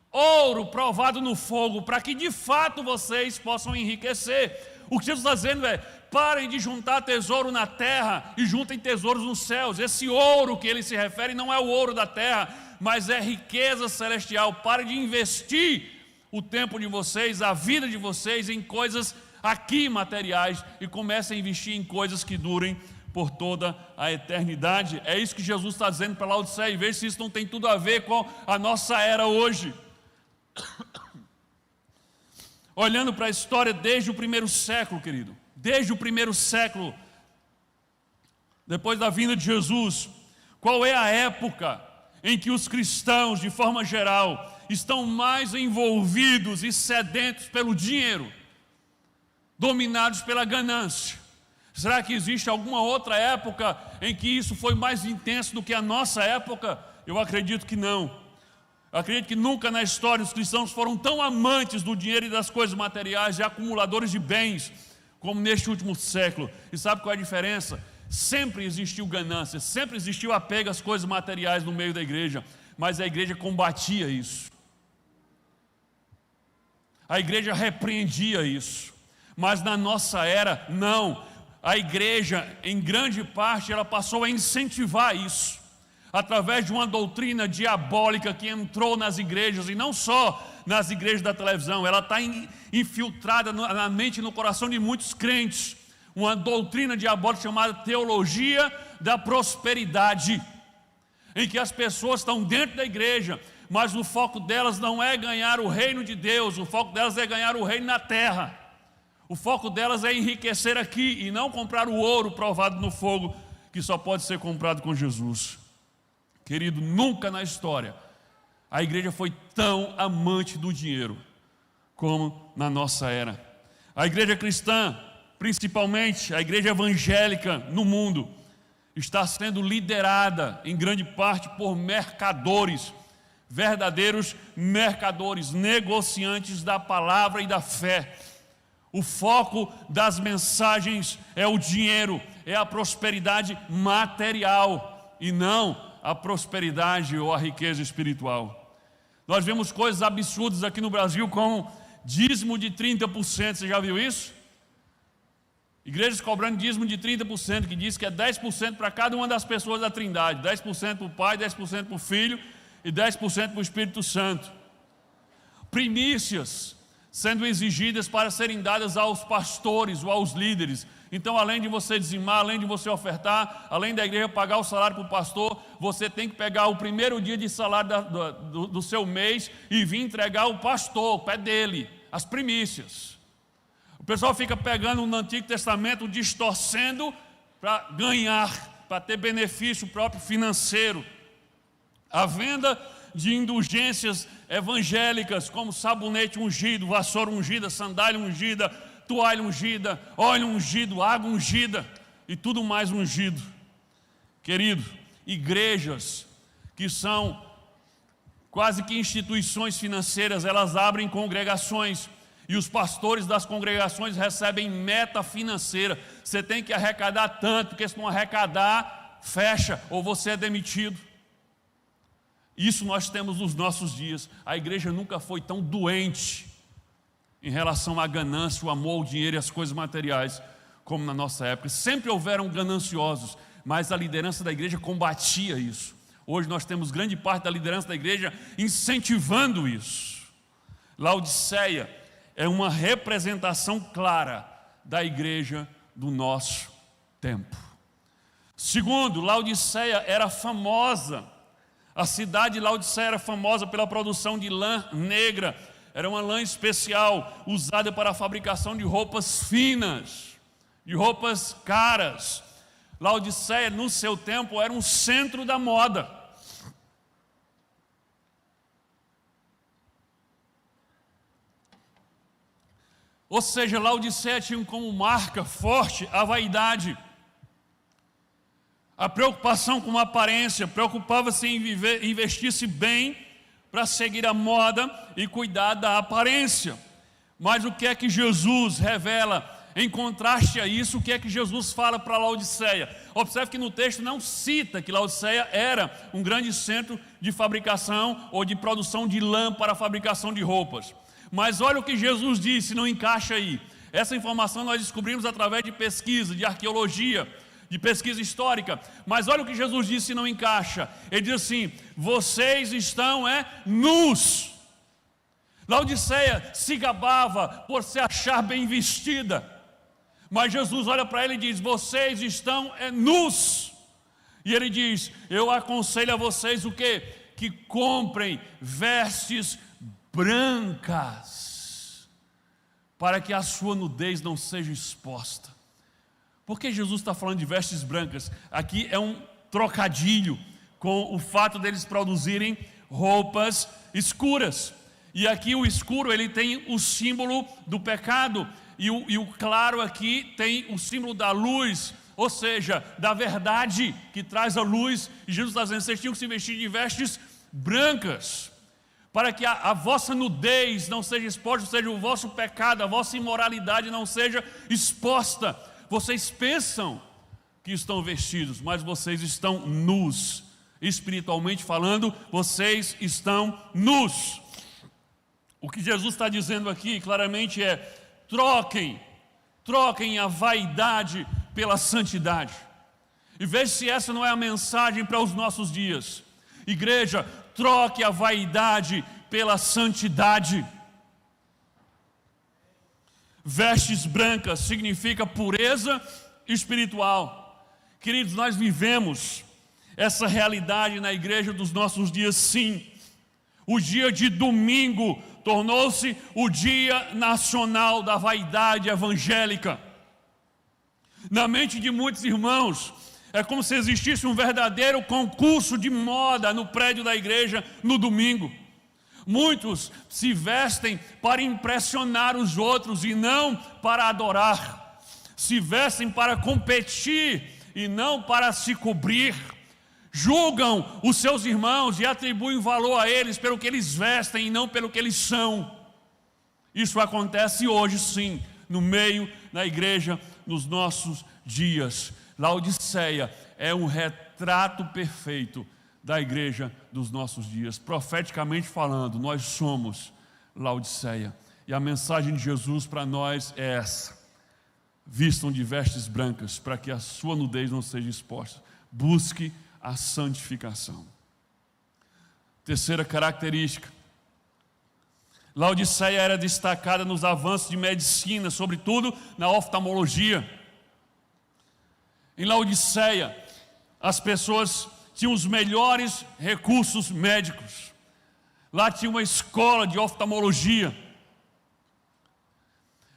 ouro provado no fogo, para que de fato vocês possam enriquecer. O que Jesus está dizendo é, parem de juntar tesouro na terra e juntem tesouros nos céus. Esse ouro que ele se refere não é o ouro da terra, mas é riqueza celestial. Parem de investir o tempo de vocês, a vida de vocês em coisas aqui materiais e comecem a investir em coisas que durem por toda a eternidade. É isso que Jesus está dizendo para Laodiceia, e veja se isso não tem tudo a ver com a nossa era hoje. Olhando para a história desde o primeiro século, querido, desde o primeiro século, depois da vinda de Jesus, qual é a época em que os cristãos, de forma geral, estão mais envolvidos e sedentos pelo dinheiro, dominados pela ganância? Será que existe alguma outra época em que isso foi mais intenso do que a nossa época? Eu acredito que não. Eu acredito que nunca na história os cristãos foram tão amantes do dinheiro e das coisas materiais e acumuladores de bens como neste último século. E sabe qual é a diferença? Sempre existiu ganância, sempre existiu apego às coisas materiais no meio da igreja, mas a igreja combatia isso. A igreja repreendia isso. Mas na nossa era, não. A igreja, em grande parte, ela passou a incentivar isso, através de uma doutrina diabólica que entrou nas igrejas, e não só nas igrejas da televisão, ela está infiltrada na mente e no coração de muitos crentes, uma doutrina diabólica chamada teologia da prosperidade, em que as pessoas estão dentro da igreja, mas o foco delas não é ganhar o reino de Deus, o foco delas é ganhar o reino na terra. O foco delas é enriquecer aqui e não comprar o ouro provado no fogo, que só pode ser comprado com Jesus. Querido, nunca na história a igreja foi tão amante do dinheiro como na nossa era. A igreja cristã, principalmente a igreja evangélica no mundo, está sendo liderada em grande parte por mercadores, verdadeiros mercadores, negociantes da palavra e da fé. O foco das mensagens é o dinheiro, é a prosperidade material e não a prosperidade ou a riqueza espiritual. Nós vemos coisas absurdas aqui no Brasil como dízimo de 30%, você já viu isso? Igrejas cobrando dízimo de 30%, que diz que é 10% para cada uma das pessoas da Trindade, 10% para o Pai, 10% para o Filho e 10% para o Espírito Santo. Primícias sendo exigidas para serem dadas aos pastores ou aos líderes. Então, além de você dizimar, além de você ofertar, além da igreja pagar o salário para o pastor, você tem que pegar o primeiro dia de salário do seu mês e vir entregar ao pastor, o pé dele, as primícias. O pessoal fica pegando no Antigo Testamento, distorcendo para ganhar, para ter benefício próprio financeiro. A venda de indulgências evangélicas, como sabonete ungido, vassoura ungida, sandália ungida, toalha ungida, óleo ungido, água ungida e tudo mais ungido. Querido, igrejas que são quase que instituições financeiras, elas abrem congregações e os pastores das congregações recebem meta financeira. Você tem que arrecadar tanto, porque se não arrecadar, fecha ou você é demitido. Isso nós temos nos nossos dias. A igreja nunca foi tão doente em relação à ganância, o amor, o dinheiro e as coisas materiais como na nossa época. Sempre houveram gananciosos, mas a liderança da igreja combatia isso. Hoje nós temos grande parte da liderança da igreja incentivando isso. Laodiceia é uma representação clara da igreja do nosso tempo. Segundo, Laodiceia era famosa. A cidade de Laodiceia era famosa pela produção de lã negra. Era uma lã especial, usada para a fabricação de roupas finas, de roupas caras. Laodiceia, no seu tempo, era um centro da moda. Ou seja, Laodiceia tinha como marca forte a vaidade. A preocupação com a aparência, preocupava-se em investir-se bem para seguir a moda e cuidar da aparência. Mas o que é que Jesus revela? Em contraste a isso, o que é que Jesus fala para Laodiceia? Observe que no texto não cita que Laodiceia era um grande centro de fabricação ou de produção de lã para a fabricação de roupas. Mas olha o que Jesus disse, não encaixa aí. Essa informação nós descobrimos através de pesquisa, de arqueologia, de pesquisa histórica. Mas olha o que Jesus disse e não encaixa. Ele diz assim: vocês estão nus. Laodiceia se gabava por se achar bem vestida, mas Jesus olha para ele e diz: vocês estão nus. E ele diz: eu aconselho a vocês o quê? Que comprem vestes brancas, para que a sua nudez não seja exposta. Por que Jesus está falando de vestes brancas? Aqui é um trocadilho com o fato deles produzirem roupas escuras. E aqui o escuro, ele tem o símbolo do pecado, e o claro aqui tem o símbolo da luz, ou seja, da verdade que traz a luz. E Jesus está dizendo: vocês tinham que se vestir de vestes brancas, para que a vossa nudez não seja exposta, ou seja, o vosso pecado, a vossa imoralidade não seja exposta. Vocês pensam que estão vestidos, mas vocês estão nus. Espiritualmente falando, vocês estão nus. O que Jesus está dizendo aqui claramente é: troquem a vaidade pela santidade. E veja se essa não é a mensagem para os nossos dias. Igreja, troque a vaidade pela santidade. Vestes brancas significa pureza espiritual. Queridos, nós vivemos essa realidade na igreja dos nossos dias, sim. O dia de domingo tornou-se o dia nacional da vaidade evangélica. Na mente de muitos irmãos, É como se existisse um verdadeiro concurso de moda no prédio da igreja no domingo. Muitos se vestem para impressionar os outros e não para adorar. Se vestem para competir e não para se cobrir. Julgam os seus irmãos e atribuem valor a eles pelo que eles vestem e não pelo que eles são. Isso acontece hoje sim, no meio da igreja, nos nossos dias. Laodiceia é um retrato perfeito da igreja dos nossos dias. Profeticamente falando, nós somos Laodiceia. E a mensagem de Jesus para nós é essa: vistam de vestes brancas, para que a sua nudez não seja exposta. Busque a santificação. Terceira característica: Laodiceia era destacada nos avanços de medicina, sobretudo na oftalmologia. Em Laodiceia, as pessoas tinham os melhores recursos médicos. Lá tinha uma escola de oftalmologia.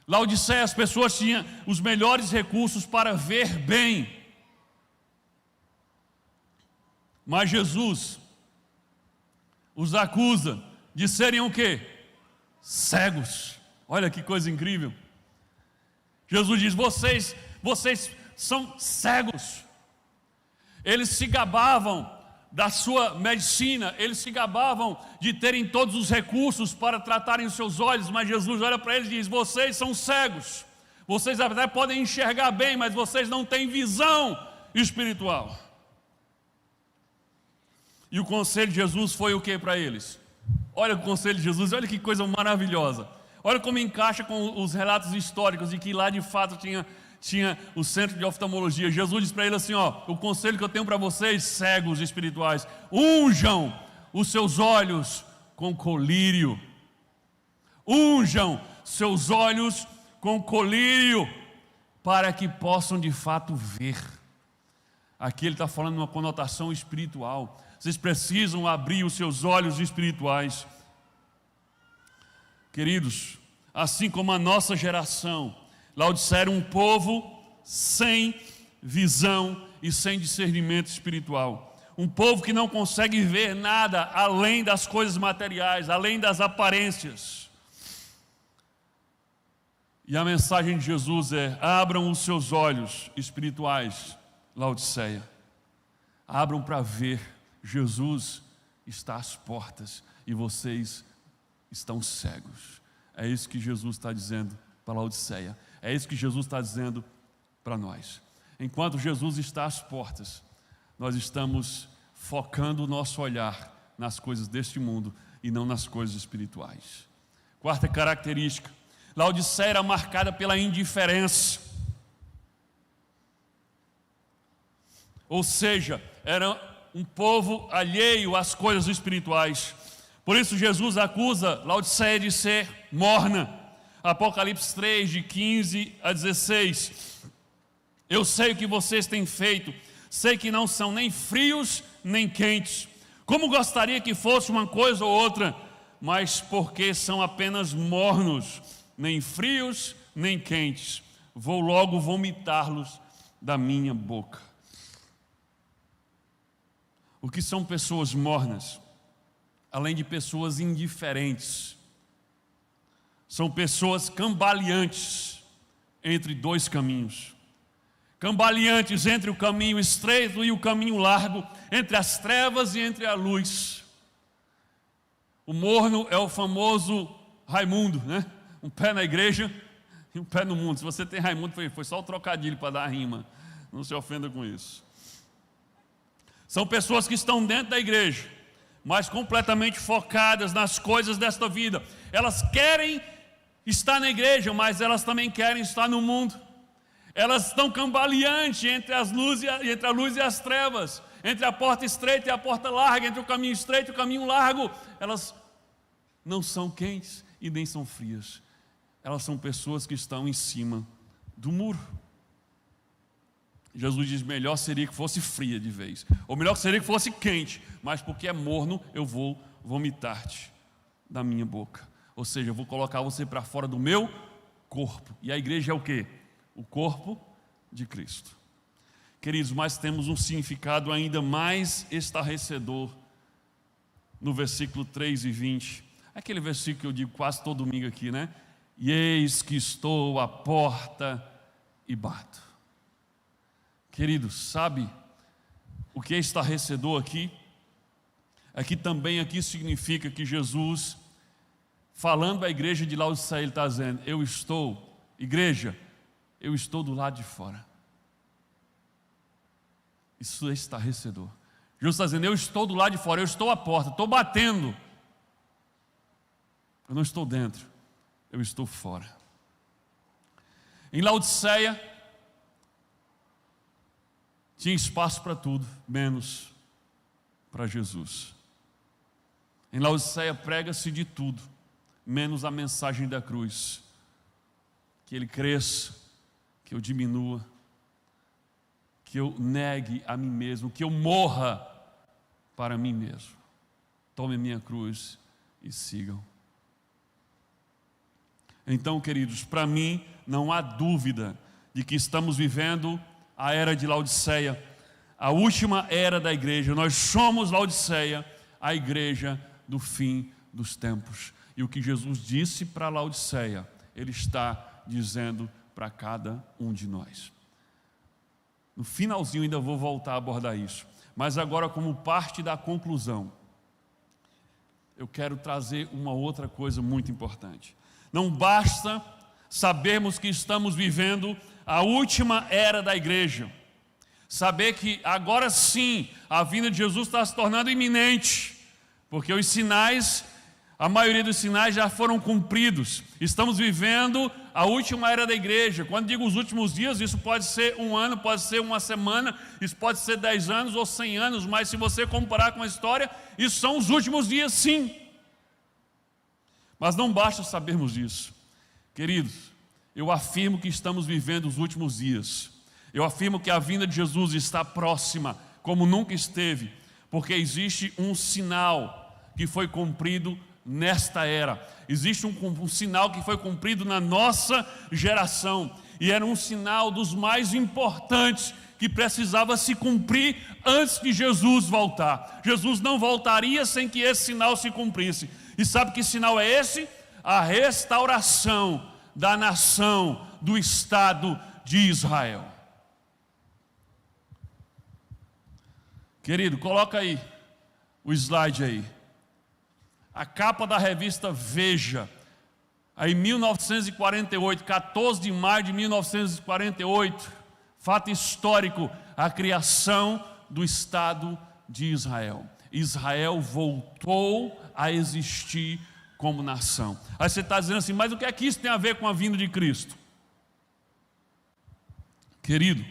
Laodiceia, as pessoas tinham os melhores recursos para ver bem. Mas Jesus os acusa de serem o quê? Cegos. Olha que coisa incrível. Jesus diz: vocês são cegos. Eles se gabavam da sua medicina, eles se gabavam de terem todos os recursos para tratarem os seus olhos, mas Jesus olha para eles e diz: vocês são cegos. Vocês até podem enxergar bem, mas vocês não têm visão espiritual. E o conselho de Jesus foi o que para eles? Olha o conselho de Jesus, olha que coisa maravilhosa. Olha como encaixa com os relatos históricos de que lá de fato tinha o centro de oftalmologia. Jesus diz para ele assim: o conselho que eu tenho para vocês, cegos espirituais, unjam os seus olhos com colírio. Unjam seus olhos com colírio, para que possam de fato ver. Aqui ele está falando uma conotação espiritual. Vocês precisam abrir os seus olhos espirituais. Queridos, assim como a nossa geração, Laodiceia era um povo sem visão e sem discernimento espiritual. Um povo que não consegue ver nada além das coisas materiais, além das aparências. E a mensagem de Jesus é: abram os seus olhos espirituais, Laodiceia. Abram para ver. Jesus está às portas e vocês estão cegos. É isso que Jesus está dizendo para Laodiceia. É isso que Jesus está dizendo para nós. Enquanto Jesus está às portas, nós estamos focando o nosso olhar nas coisas deste mundo e não nas coisas espirituais. Quarta característica: Laodiceia era marcada pela indiferença. Ou seja, era um povo alheio às coisas espirituais. Por isso Jesus acusa Laodiceia de ser morna. Apocalipse 3, de 15 a 16. Eu sei o que vocês têm feito, sei que não são nem frios nem quentes. Como gostaria que fosse uma coisa ou outra, mas porque são apenas mornos, nem frios nem quentes, vou logo vomitá-los da minha boca. O que são pessoas mornas? Além de pessoas indiferentes, são pessoas cambaleantes entre dois caminhos. Cambaleantes entre o caminho estreito e o caminho largo, entre as trevas e entre a luz. O morno é o famoso Raimundo, né? Um pé na igreja e um pé no mundo. Se você tem Raimundo, foi só o trocadilho para dar a rima. Não se ofenda com isso. São pessoas que estão dentro da igreja, mas completamente focadas nas coisas desta vida. Elas querem estar na igreja, mas elas também querem estar no mundo. Elas estão cambaleantes entre a luz e as trevas, entre a porta estreita e a porta larga, entre o caminho estreito e o caminho largo. Elas não são quentes e nem são frias. Elas são pessoas que estão em cima do muro. Jesus diz: melhor seria que fosse fria de vez, ou melhor seria que fosse quente, mas porque é morno eu vou vomitar-te da minha boca. Ou seja, eu vou colocar você para fora do meu corpo. E a igreja é o quê? O corpo de Cristo. Queridos, mas temos um significado ainda mais estarrecedor no versículo 3 e 20. Aquele versículo que eu digo quase todo domingo aqui, né? E eis que estou à porta e bato. Queridos, sabe o que é estarrecedor aqui? Aqui também aqui significa que Jesus, falando à igreja de Laodiceia, ele está dizendo: eu estou, igreja, eu estou do lado de fora. Isso é estarrecedor. Jesus está dizendo: eu estou do lado de fora, eu estou à porta, estou batendo. Eu não estou dentro, eu estou fora. Em Laodiceia, tinha espaço para tudo, menos para Jesus. Em Laodiceia prega-se de tudo, menos a mensagem da cruz. Que ele cresça, que eu diminua, que eu negue a mim mesmo, que eu morra para mim mesmo. Tome minha cruz e sigam. Então, queridos, para mim não há dúvida de que estamos vivendo a era de Laodiceia, a última era da igreja. Nós somos Laodiceia, a igreja do fim dos tempos. E o que Jesus disse para Laodiceia, ele está dizendo para cada um de nós. No finalzinho ainda vou voltar a abordar isso, mas agora, como parte da conclusão, eu quero trazer uma outra coisa muito importante. Não basta sabermos que estamos vivendo a última era da igreja, saber que agora sim a vinda de Jesus está se tornando iminente, porque os sinais, a maioria dos sinais já foram cumpridos. Estamos vivendo a última era da igreja. Quando digo os últimos dias, isso pode ser um ano, pode ser uma semana, isso pode ser 10 anos ou 100 anos, mas se você comparar com a história, isso são os últimos dias, sim. Mas não basta sabermos disso. Queridos, eu afirmo que estamos vivendo os últimos dias. Eu afirmo que a vinda de Jesus está próxima, como nunca esteve, porque existe um sinal que foi cumprido nesta era. Existe um sinal que foi cumprido na nossa geração, e era um sinal dos mais importantes que precisava se cumprir antes de Jesus voltar. Jesus não voltaria sem que esse sinal se cumprisse. E sabe que sinal é esse? A restauração da nação, do Estado de Israel. Querido, coloca aí o slide aí. A capa da revista Veja, aí em 1948, 14 de maio de 1948, fato histórico, a criação do Estado de Israel. Israel voltou a existir como nação. Aí você está dizendo assim, mas o que é que isso tem a ver com a vinda de Cristo? Querido,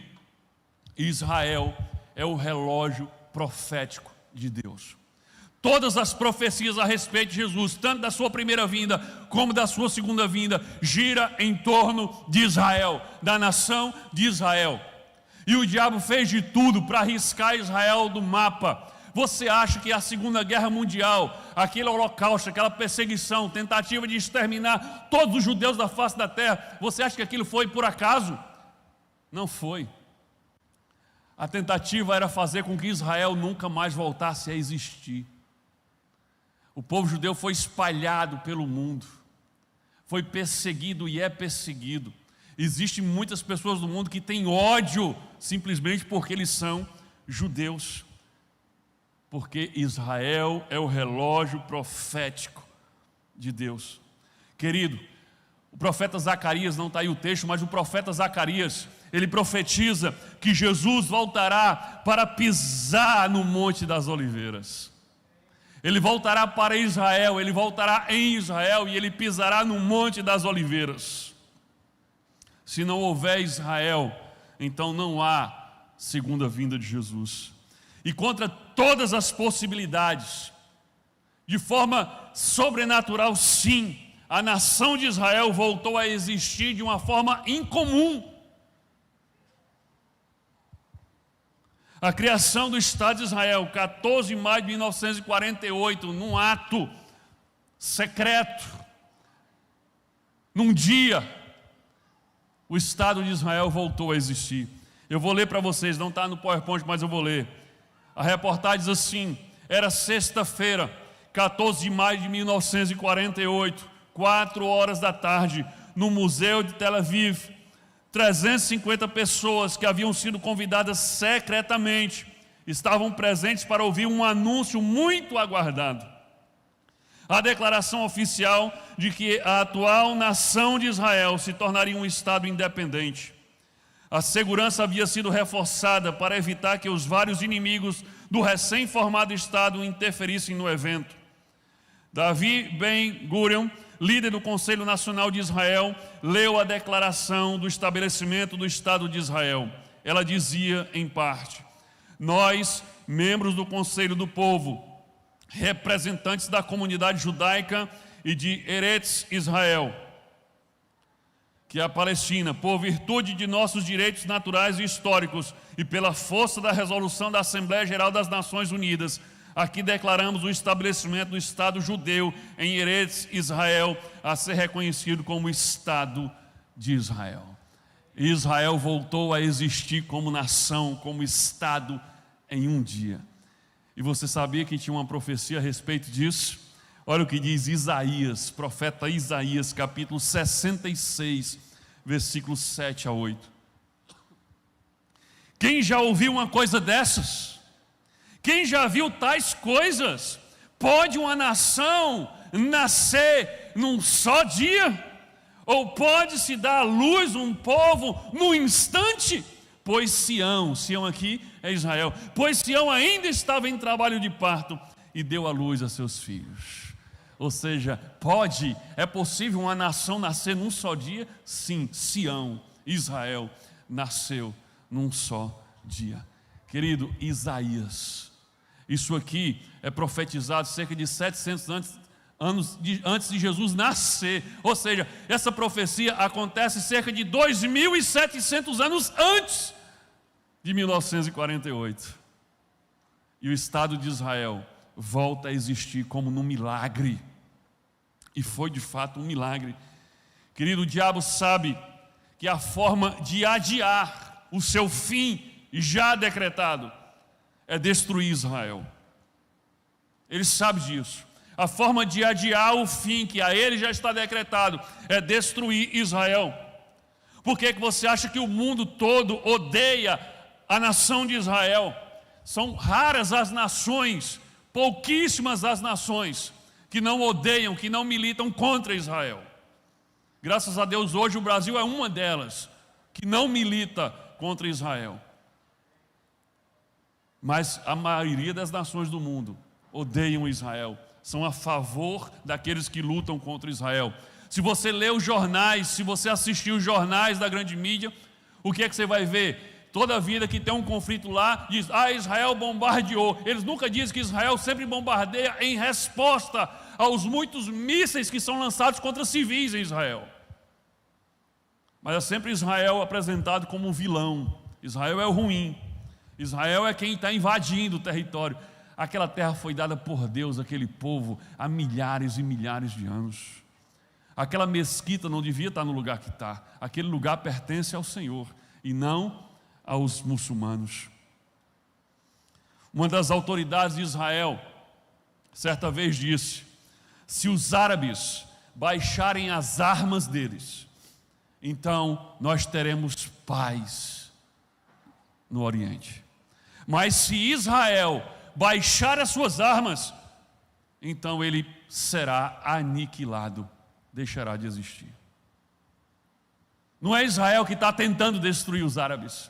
Israel é o relógio profético de Deus. Todas as profecias a respeito de Jesus, tanto da sua primeira vinda como da sua segunda vinda, gira em torno de Israel, da nação de Israel. E o diabo fez de tudo para arriscar Israel do mapa. Você acha que a Segunda Guerra Mundial, aquele holocausto, aquela perseguição, tentativa de exterminar todos os judeus da face da terra, você acha que aquilo foi por acaso? Não foi. A tentativa era fazer com que Israel nunca mais voltasse a existir. O povo judeu foi espalhado pelo mundo, foi perseguido e é perseguido. Existem muitas pessoas no mundo que têm ódio simplesmente porque eles são judeus. Porque Israel é o relógio profético de Deus. Querido, o profeta Zacarias, não está aí o texto, mas o profeta Zacarias, ele profetiza que Jesus voltará para pisar no Monte das Oliveiras. Ele voltará para Israel, ele voltará em Israel e ele pisará no Monte das Oliveiras. Se não houver Israel, então não há segunda vinda de Jesus. E contra todas as possibilidades, de forma sobrenatural, sim, a nação de Israel voltou a existir de uma forma incomum. A criação do Estado de Israel, 14 de maio de 1948, num ato secreto, num dia, o Estado de Israel voltou a existir. Eu vou ler para vocês, não está no PowerPoint, mas eu vou ler. A reportagem diz assim: era sexta-feira, 14 de maio de 1948, 4 horas da tarde, no Museu de Tel Aviv. 350 pessoas que haviam sido convidadas secretamente estavam presentes para ouvir um anúncio muito aguardado. A declaração oficial de que a atual nação de Israel se tornaria um Estado independente. A segurança havia sido reforçada para evitar que os vários inimigos do recém-formado Estado interferissem no evento. Davi Ben-Gurion, líder do Conselho Nacional de Israel, leu a declaração do estabelecimento do Estado de Israel. Ela dizia, em parte: nós, membros do Conselho do Povo, representantes da comunidade judaica e de Eretz Israel, que é a Palestina, por virtude de nossos direitos naturais e históricos e pela força da resolução da Assembleia Geral das Nações Unidas, aqui declaramos o estabelecimento do Estado judeu em Eretz Israel a ser reconhecido como Estado de Israel. Israel voltou a existir como nação, como Estado em um dia. E você sabia que tinha uma profecia a respeito disso? Olha o que diz Isaías, profeta Isaías, capítulo 66, versículos 7 a 8. Quem já ouviu uma coisa dessas? Quem já viu tais coisas? Pode uma nação nascer num só dia? Ou pode-se dar à luz um povo num instante? Pois Sião aqui é Israel, pois Sião ainda estava em trabalho de parto e deu à luz a seus filhos. Ou seja, é possível uma nação nascer num só dia? Sim, Sião, Israel, nasceu num só dia. Querido, Isaías, isso aqui é profetizado cerca de 700 anos antes de Jesus nascer. Ou seja, essa profecia acontece cerca de 2.700 anos antes de 1948. E o Estado de Israel volta a existir como num milagre. E foi de fato um milagre. Querido, o diabo sabe que a forma de adiar o seu fim já decretado é destruir Israel. Ele sabe disso. A forma de adiar o fim que a ele já está decretado é destruir Israel. Por que você acha que o mundo todo odeia a nação de Israel? São raras as nações, pouquíssimas as nações que não odeiam, que não militam contra Israel. Graças a Deus hoje o Brasil é uma delas que não milita contra Israel. Mas a maioria das nações do mundo odeiam Israel, são a favor daqueles que lutam contra Israel. Se você lê os jornais, se você assistir os jornais da grande mídia, o que é que você vai ver? Toda vida que tem um conflito lá, diz: Israel bombardeou. Eles nunca dizem que Israel sempre bombardeia em resposta aos muitos mísseis que são lançados contra civis em Israel. Mas é sempre Israel apresentado como um vilão. Israel é o ruim. Israel é quem está invadindo o território. Aquela terra foi dada por Deus, aquele povo, há milhares e milhares de anos. Aquela mesquita não devia estar no lugar que está. Aquele lugar pertence ao Senhor e não aos muçulmanos. Uma das autoridades de Israel certa vez disse: se os árabes baixarem as armas deles, então nós teremos paz no Oriente. Mas se Israel baixar as suas armas, então ele será aniquilado, deixará de existir. Não é Israel que está tentando destruir os árabes.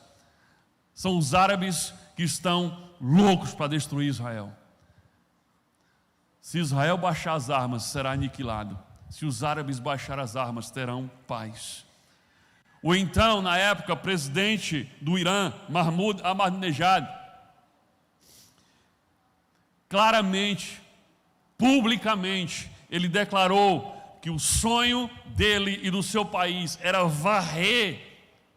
São os árabes que estão loucos para destruir Israel. Se Israel baixar as armas, será aniquilado. Se os árabes baixar as armas, terão paz. O então, na época, presidente do Irã, Mahmoud Ahmadinejad, claramente, publicamente, ele declarou que o sonho dele e do seu país era varrer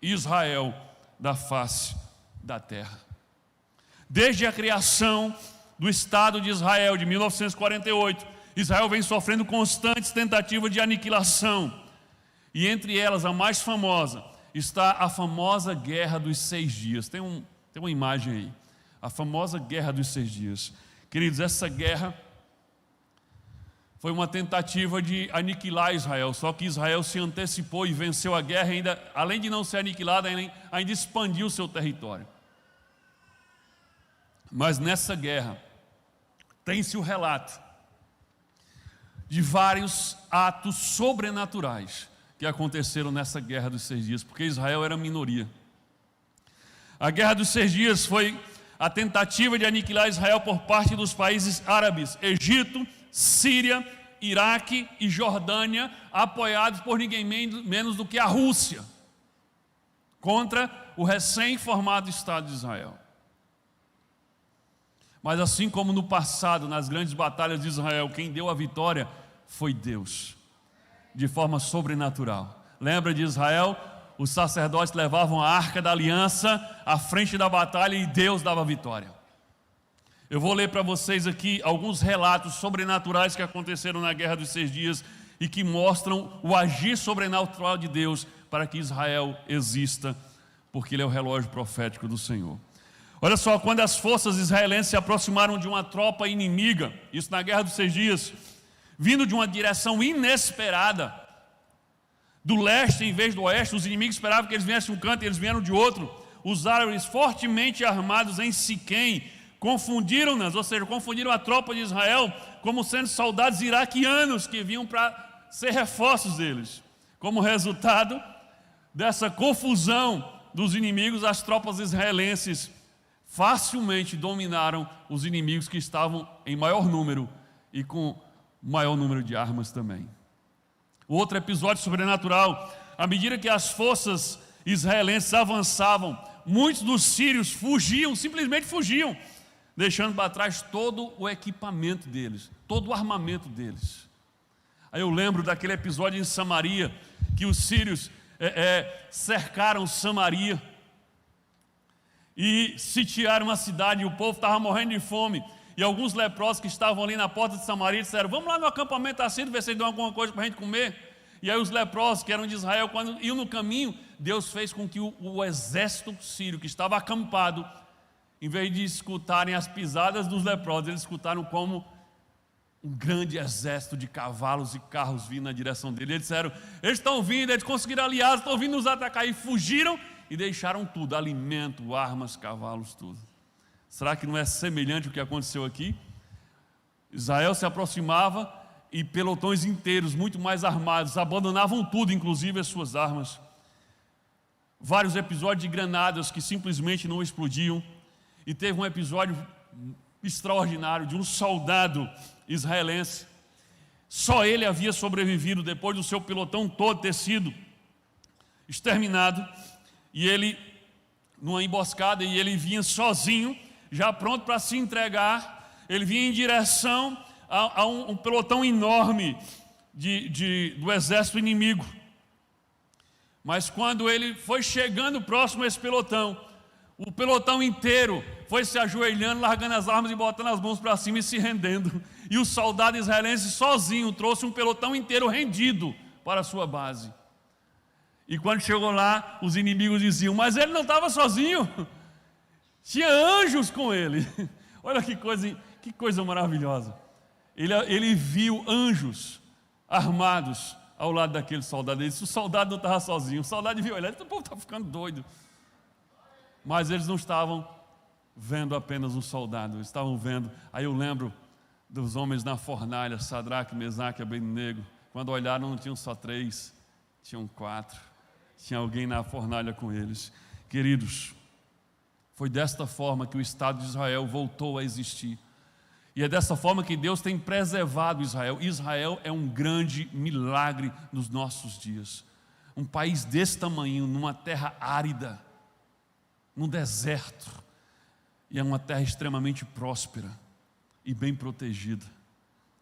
Israel da face da terra. Desde a criação do Estado de Israel de 1948, Israel vem sofrendo constantes tentativas de aniquilação. E entre elas, a mais famosa está a famosa Guerra dos 6 Dias. Tem uma imagem aí. A famosa Guerra dos 6 Dias. Queridos, essa guerra foi uma tentativa de aniquilar Israel. Só que Israel se antecipou e venceu a guerra. Ainda, além de não ser aniquilada, ainda expandiu seu território. Mas nessa guerra, tem-se o relato de vários atos sobrenaturais que aconteceram nessa Guerra dos 6 Dias, porque Israel era minoria. A Guerra dos 6 Dias foi a tentativa de aniquilar Israel por parte dos países árabes, Egito, Síria, Iraque e Jordânia, apoiados por ninguém menos do que a Rússia, contra o recém-formado Estado de Israel. Mas assim como no passado, nas grandes batalhas de Israel, quem deu a vitória foi Deus, de forma sobrenatural. Lembra de Israel? Os sacerdotes levavam a Arca da Aliança à frente da batalha e Deus dava a vitória. Eu vou ler para vocês aqui alguns relatos sobrenaturais que aconteceram na Guerra dos 6 Dias e que mostram o agir sobrenatural de Deus para que Israel exista, porque ele é o relógio profético do Senhor. Olha só, quando as forças israelenses se aproximaram de uma tropa inimiga, isso na Guerra dos 6 Dias, vindo de uma direção inesperada, do leste em vez do oeste, os inimigos esperavam que eles viessem de um canto e eles vieram de outro. Os árabes, fortemente armados em Siquém, confundiram-nas, ou seja, confundiram a tropa de Israel como sendo soldados iraquianos que vinham para ser reforços deles. Como resultado dessa confusão dos inimigos, as tropas israelenses facilmente dominaram os inimigos que estavam em maior número e com maior número de armas também. Outro episódio sobrenatural, à medida que as forças israelenses avançavam, muitos dos sírios fugiam, simplesmente fugiam, deixando para trás todo o equipamento deles, todo o armamento deles. Aí eu lembro daquele episódio em Samaria, que os sírios cercaram Samaria e sitiaram a cidade, e o povo estava morrendo de fome. E alguns leprosos que estavam ali na porta de Samaria disseram: vamos lá no acampamento assírio ver se eles dão alguma coisa para a gente comer. E aí os leprosos, que eram de Israel, quando iam no caminho, Deus fez com que o exército sírio que estava acampado, em vez de escutarem as pisadas dos leprosos, eles escutaram como um grande exército de cavalos e carros vindo na direção dele. Eles disseram: eles estão vindo, eles conseguiram aliados, estão vindo nos atacar. E fugiram e deixaram tudo, alimento, armas, cavalos, tudo. Será que não é semelhante o que aconteceu aqui? Israel se aproximava e pelotões inteiros, muito mais armados, abandonavam tudo, inclusive as suas armas. Vários episódios de granadas que simplesmente não explodiam. E teve um episódio extraordinário de um soldado israelense. Só ele havia sobrevivido depois do seu pelotão todo ter sido exterminado. E ele, numa emboscada, e ele vinha sozinho, já pronto para se entregar. Ele vinha em direção a um pelotão enorme do exército inimigo. Mas quando ele foi chegando próximo a esse pelotão, o pelotão inteiro foi se ajoelhando, largando as armas e botando as mãos para cima e se rendendo. E o soldado israelense sozinho trouxe um pelotão inteiro rendido para a sua base. E quando chegou lá, os inimigos diziam: mas ele não estava sozinho, tinha anjos com ele. Olha que coisa maravilhosa. Ele viu anjos armados ao lado daquele soldado. Ele disse: o soldado não estava sozinho. O soldado viu ele: o povo está ficando doido. Mas eles não estavam vendo apenas um soldado, eles estavam vendo. Aí eu lembro dos homens na fornalha, Sadraque, Mesaque e Abednego. Quando olharam, não tinham só 3, tinham 4. Tinha alguém na fornalha com eles. Queridos, foi desta forma que o Estado de Israel voltou a existir. E é dessa forma que Deus tem preservado Israel. Israel é um grande milagre nos nossos dias. Um país desse tamanho, numa terra árida, num deserto, e é uma terra extremamente próspera e bem protegida.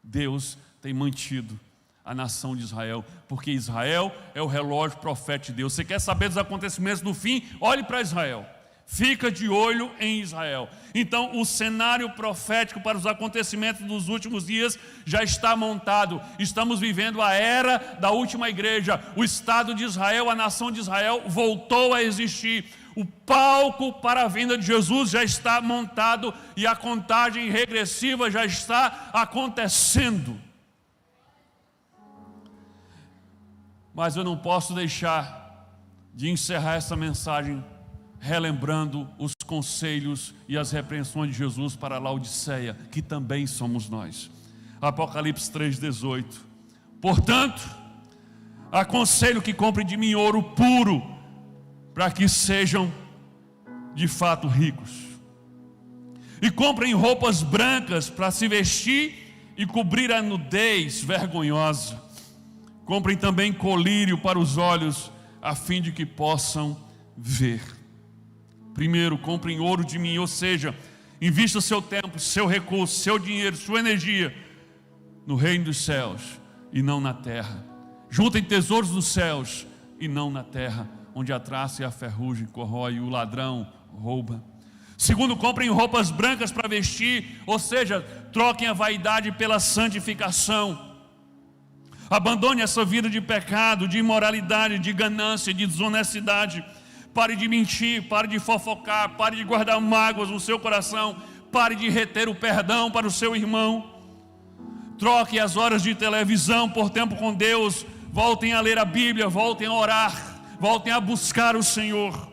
Deus tem mantido a nação de Israel, porque Israel é o relógio profético de Deus. Você quer saber dos acontecimentos do fim? Olhe para Israel. Fica de olho em Israel. Então o cenário profético para os acontecimentos dos últimos dias já está montado. Estamos vivendo a era da última igreja. O Estado de Israel, a nação de Israel voltou a existir. O palco para a vinda de Jesus já está montado e a contagem regressiva já está acontecendo. Mas eu não posso deixar de encerrar essa mensagem relembrando os conselhos e as repreensões de Jesus para Laodiceia, que também somos nós. Apocalipse 3,18. Portanto, aconselho que comprem de mim ouro puro, para que sejam de fato ricos. E comprem roupas brancas para se vestir e cobrir a nudez vergonhosa. Comprem também colírio para os olhos, a fim de que possam ver. Primeiro, comprem ouro de mim, ou seja, invista seu tempo, seu recurso, seu dinheiro, sua energia no reino dos céus e não na terra. Juntem tesouros dos céus e não na terra, onde a traça e a ferrugem corrói e o ladrão rouba. Segundo, comprem roupas brancas para vestir, ou seja, troquem a vaidade pela santificação. Abandone essa vida de pecado, de imoralidade, de ganância, de desonestidade. Pare de mentir, pare de fofocar, pare de guardar mágoas no seu coração, pare de reter o perdão para o seu irmão. Troque as horas de televisão por tempo com Deus, voltem a ler a Bíblia, voltem a orar, voltem a buscar o Senhor.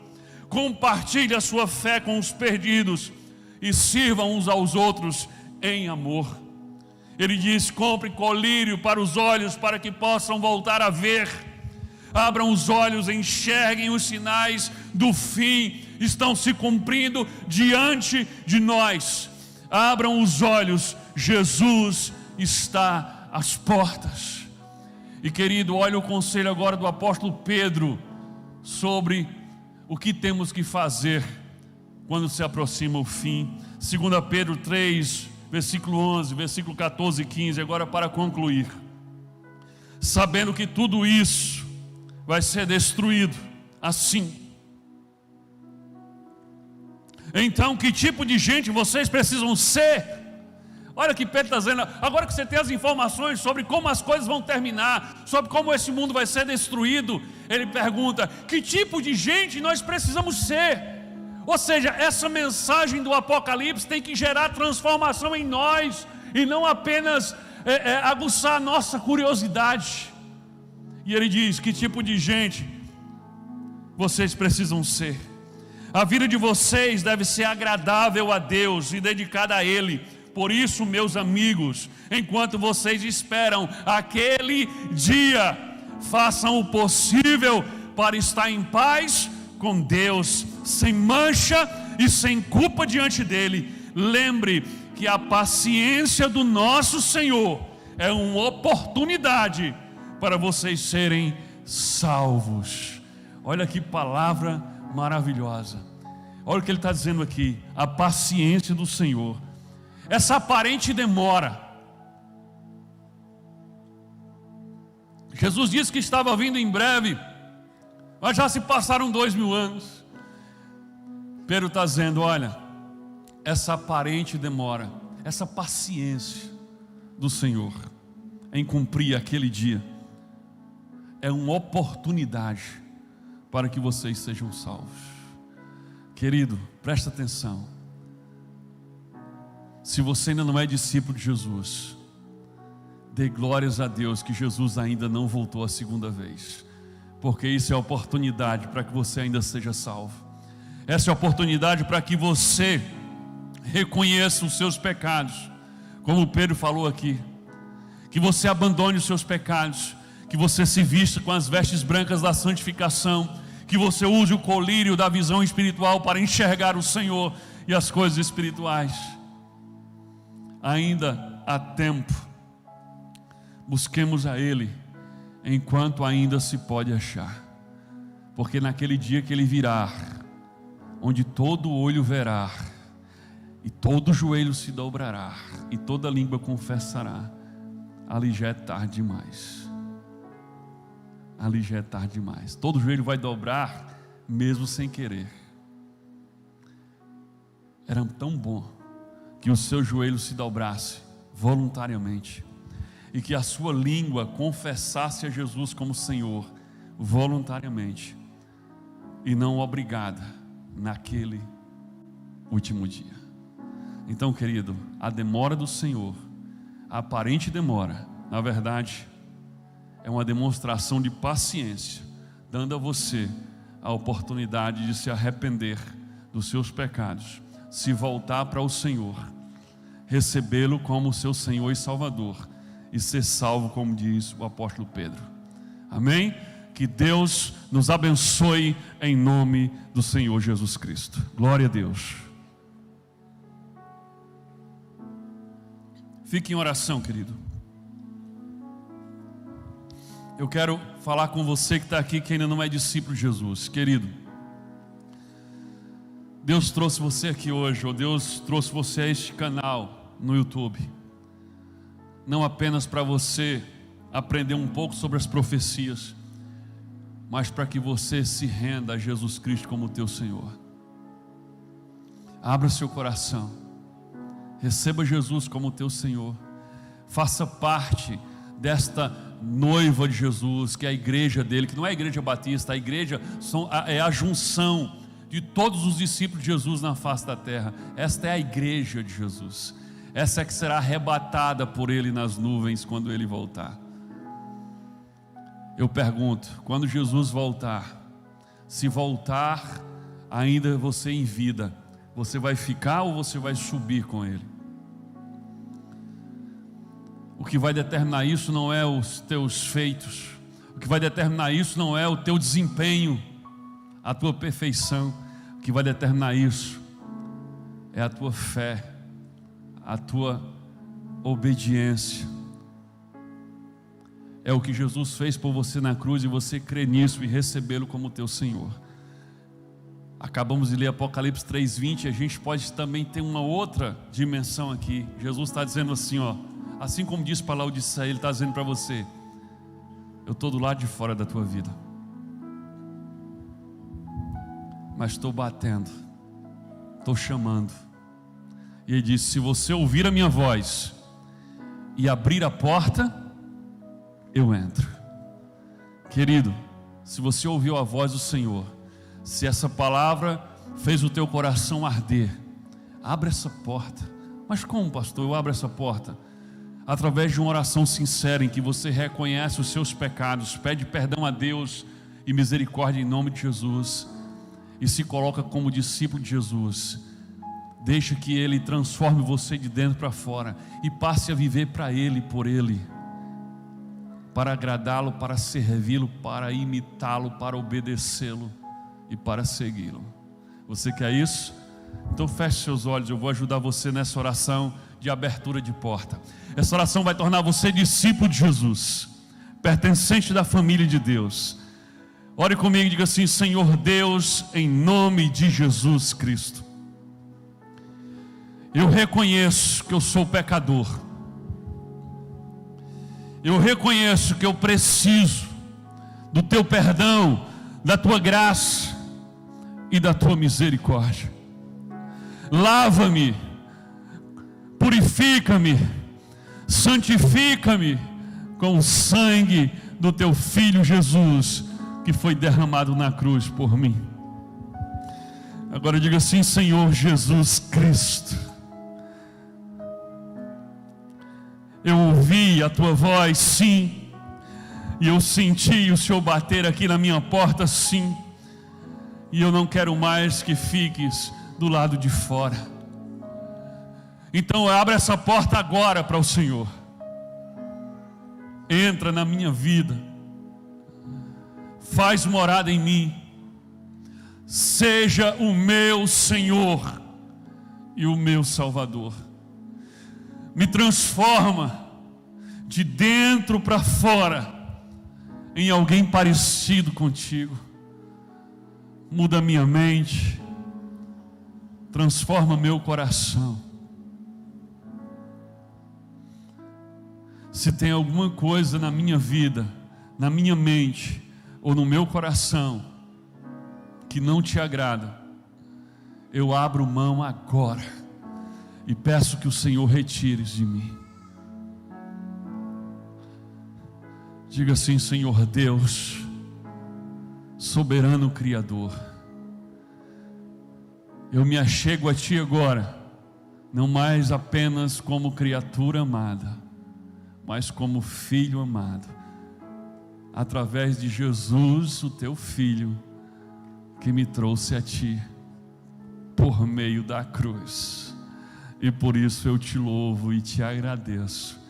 Compartilhe a sua fé com os perdidos e sirvam uns aos outros em amor. Ele diz: compre colírio para os olhos, para que possam voltar a ver. Abram os olhos, enxerguem os sinais do fim, estão se cumprindo diante de nós. Abram os olhos, Jesus está às portas. E querido, olha o conselho agora do apóstolo Pedro sobre o que temos que fazer quando se aproxima o fim. 2 Pedro 3, versículo 11, versículo 14 e 15, agora para concluir. Sabendo que tudo isso vai ser destruído assim. Então, que tipo de gente vocês precisam ser? Olha que Pedro está dizendo, agora que você tem as informações sobre como as coisas vão terminar, sobre como esse mundo vai ser destruído, ele pergunta, que tipo de gente nós precisamos ser? Ou seja, essa mensagem do Apocalipse tem que gerar transformação em nós, e não apenas aguçar a nossa curiosidade. E ele diz, que tipo de gente vocês precisam ser? A vida de vocês deve ser agradável a Deus e dedicada a Ele. Por isso, meus amigos, enquanto vocês esperam aquele dia, façam o possível para estar em paz com Deus, sem mancha e sem culpa diante dEle. Lembre que a paciência do nosso Senhor é uma oportunidade para vocês serem salvos. Olha que palavra maravilhosa. Olha o que ele está dizendo aqui, a paciência do Senhor. Essa aparente demora. Jesus disse que estava vindo em breve, mas já se passaram 2000 anos. Pedro está dizendo, olha, essa aparente demora, essa paciência do Senhor em cumprir aquele dia, é uma oportunidade para que vocês sejam salvos. Querido, presta atenção. Se você ainda não é discípulo de Jesus, dê glórias a Deus que Jesus ainda não voltou a segunda vez, porque isso é a oportunidade para que você ainda seja salvo. Essa é a oportunidade para que você reconheça os seus pecados, como Pedro falou aqui, que você abandone os seus pecados, que você se vista com as vestes brancas da santificação, que você use o colírio da visão espiritual para enxergar o Senhor e as coisas espirituais. Ainda há tempo, busquemos a Ele enquanto ainda se pode achar, porque naquele dia que Ele virá, onde todo olho verá, e todo joelho se dobrará, e toda língua confessará, ali já é tarde demais. Ali já é tarde demais. Todo joelho vai dobrar, mesmo sem querer. era tão bom que o seu joelho se dobrasse voluntariamente e que a sua língua confessasse a Jesus como Senhor voluntariamente e não obrigada naquele último dia. Então, querido, a demora do Senhor, a aparente demora, na verdade, é uma demonstração de paciência, dando a você a oportunidade de se arrepender dos seus pecados, se voltar para o Senhor, recebê-lo como seu Senhor e Salvador e ser salvo, como diz o apóstolo Pedro. Amém? Que Deus nos abençoe em nome do Senhor Jesus Cristo. Glória a Deus. Fique em oração, querido. Eu quero falar com você que está aqui, que ainda não é discípulo de Jesus. Querido, Deus trouxe você aqui hoje, ou Deus trouxe você a este canal no YouTube, não apenas para você aprender um pouco sobre as profecias, mas para que você se renda a Jesus Cristo como teu Senhor. Abra seu coração, receba Jesus como teu Senhor, faça parte desta noiva de Jesus, que é a igreja dele, que não é a igreja batista, a igreja é a junção de todos os discípulos de Jesus na face da terra. Esta é a igreja de Jesus, essa é que será arrebatada por ele nas nuvens quando ele voltar. Eu pergunto, quando Jesus voltar, se voltar ainda você em vida, você vai ficar ou você vai subir com ele? O que vai determinar isso não é os teus feitos, o que vai determinar isso não é o teu desempenho, a tua perfeição. O que vai determinar isso é a tua fé, a tua obediência. É o que Jesus fez por você na cruz, e você crê nisso e recebê-lo como teu Senhor. Acabamos de ler Apocalipse 3:20, a gente pode também ter uma outra dimensão aqui. Jesus está dizendo assim, ó, assim como disse para Laodiceia, ele está dizendo para você: eu estou do lado de fora da tua vida, mas estou batendo, estou chamando. E ele disse: se você ouvir a minha voz e abrir a porta, eu entro. Querido, se você ouviu a voz do Senhor, se essa palavra fez o teu coração arder, abre essa porta. Mas como, pastor, eu abro essa porta? Através de uma oração sincera, em que você reconhece os seus pecados, pede perdão a Deus e misericórdia em nome de Jesus, e se coloca como discípulo de Jesus. Deixa que Ele transforme você de dentro para fora e passe a viver para Ele, por Ele, para agradá-lo, para servi-lo, para imitá-lo, para obedecê-lo e para segui-lo. Você quer isso? Então feche seus olhos, eu vou ajudar você nessa oração de abertura de porta. Essa oração vai tornar você discípulo de Jesus, pertencente da família de Deus. Ore comigo e diga assim: Senhor Deus, em nome de Jesus Cristo, eu reconheço que eu sou pecador, eu reconheço que eu preciso do teu perdão, da tua graça e da tua misericórdia. Lava-me, purifica-me, santifica-me com o sangue do teu Filho Jesus, que foi derramado na cruz por mim. Agora diga assim: Senhor Jesus Cristo, eu ouvi a tua voz, sim, e eu senti o Senhor bater aqui na minha porta, sim, e eu não quero mais que fiques do lado de fora. Então abre essa porta agora para o Senhor. Entra na minha vida, faz morada em mim, seja o meu Senhor e o meu Salvador. Me transforma de dentro para fora em alguém parecido contigo. Muda minha mente, transforma meu coração. Se tem alguma coisa na minha vida, na minha mente ou no meu coração que não te agrada, eu abro mão agora e peço que o Senhor retire de mim. Diga assim: Senhor Deus, soberano Criador, eu me achego a Ti agora, não mais apenas como criatura amada, mas como filho amado, através de Jesus, o Teu Filho, que me trouxe a Ti, por meio da cruz. E por isso eu Te louvo e Te agradeço,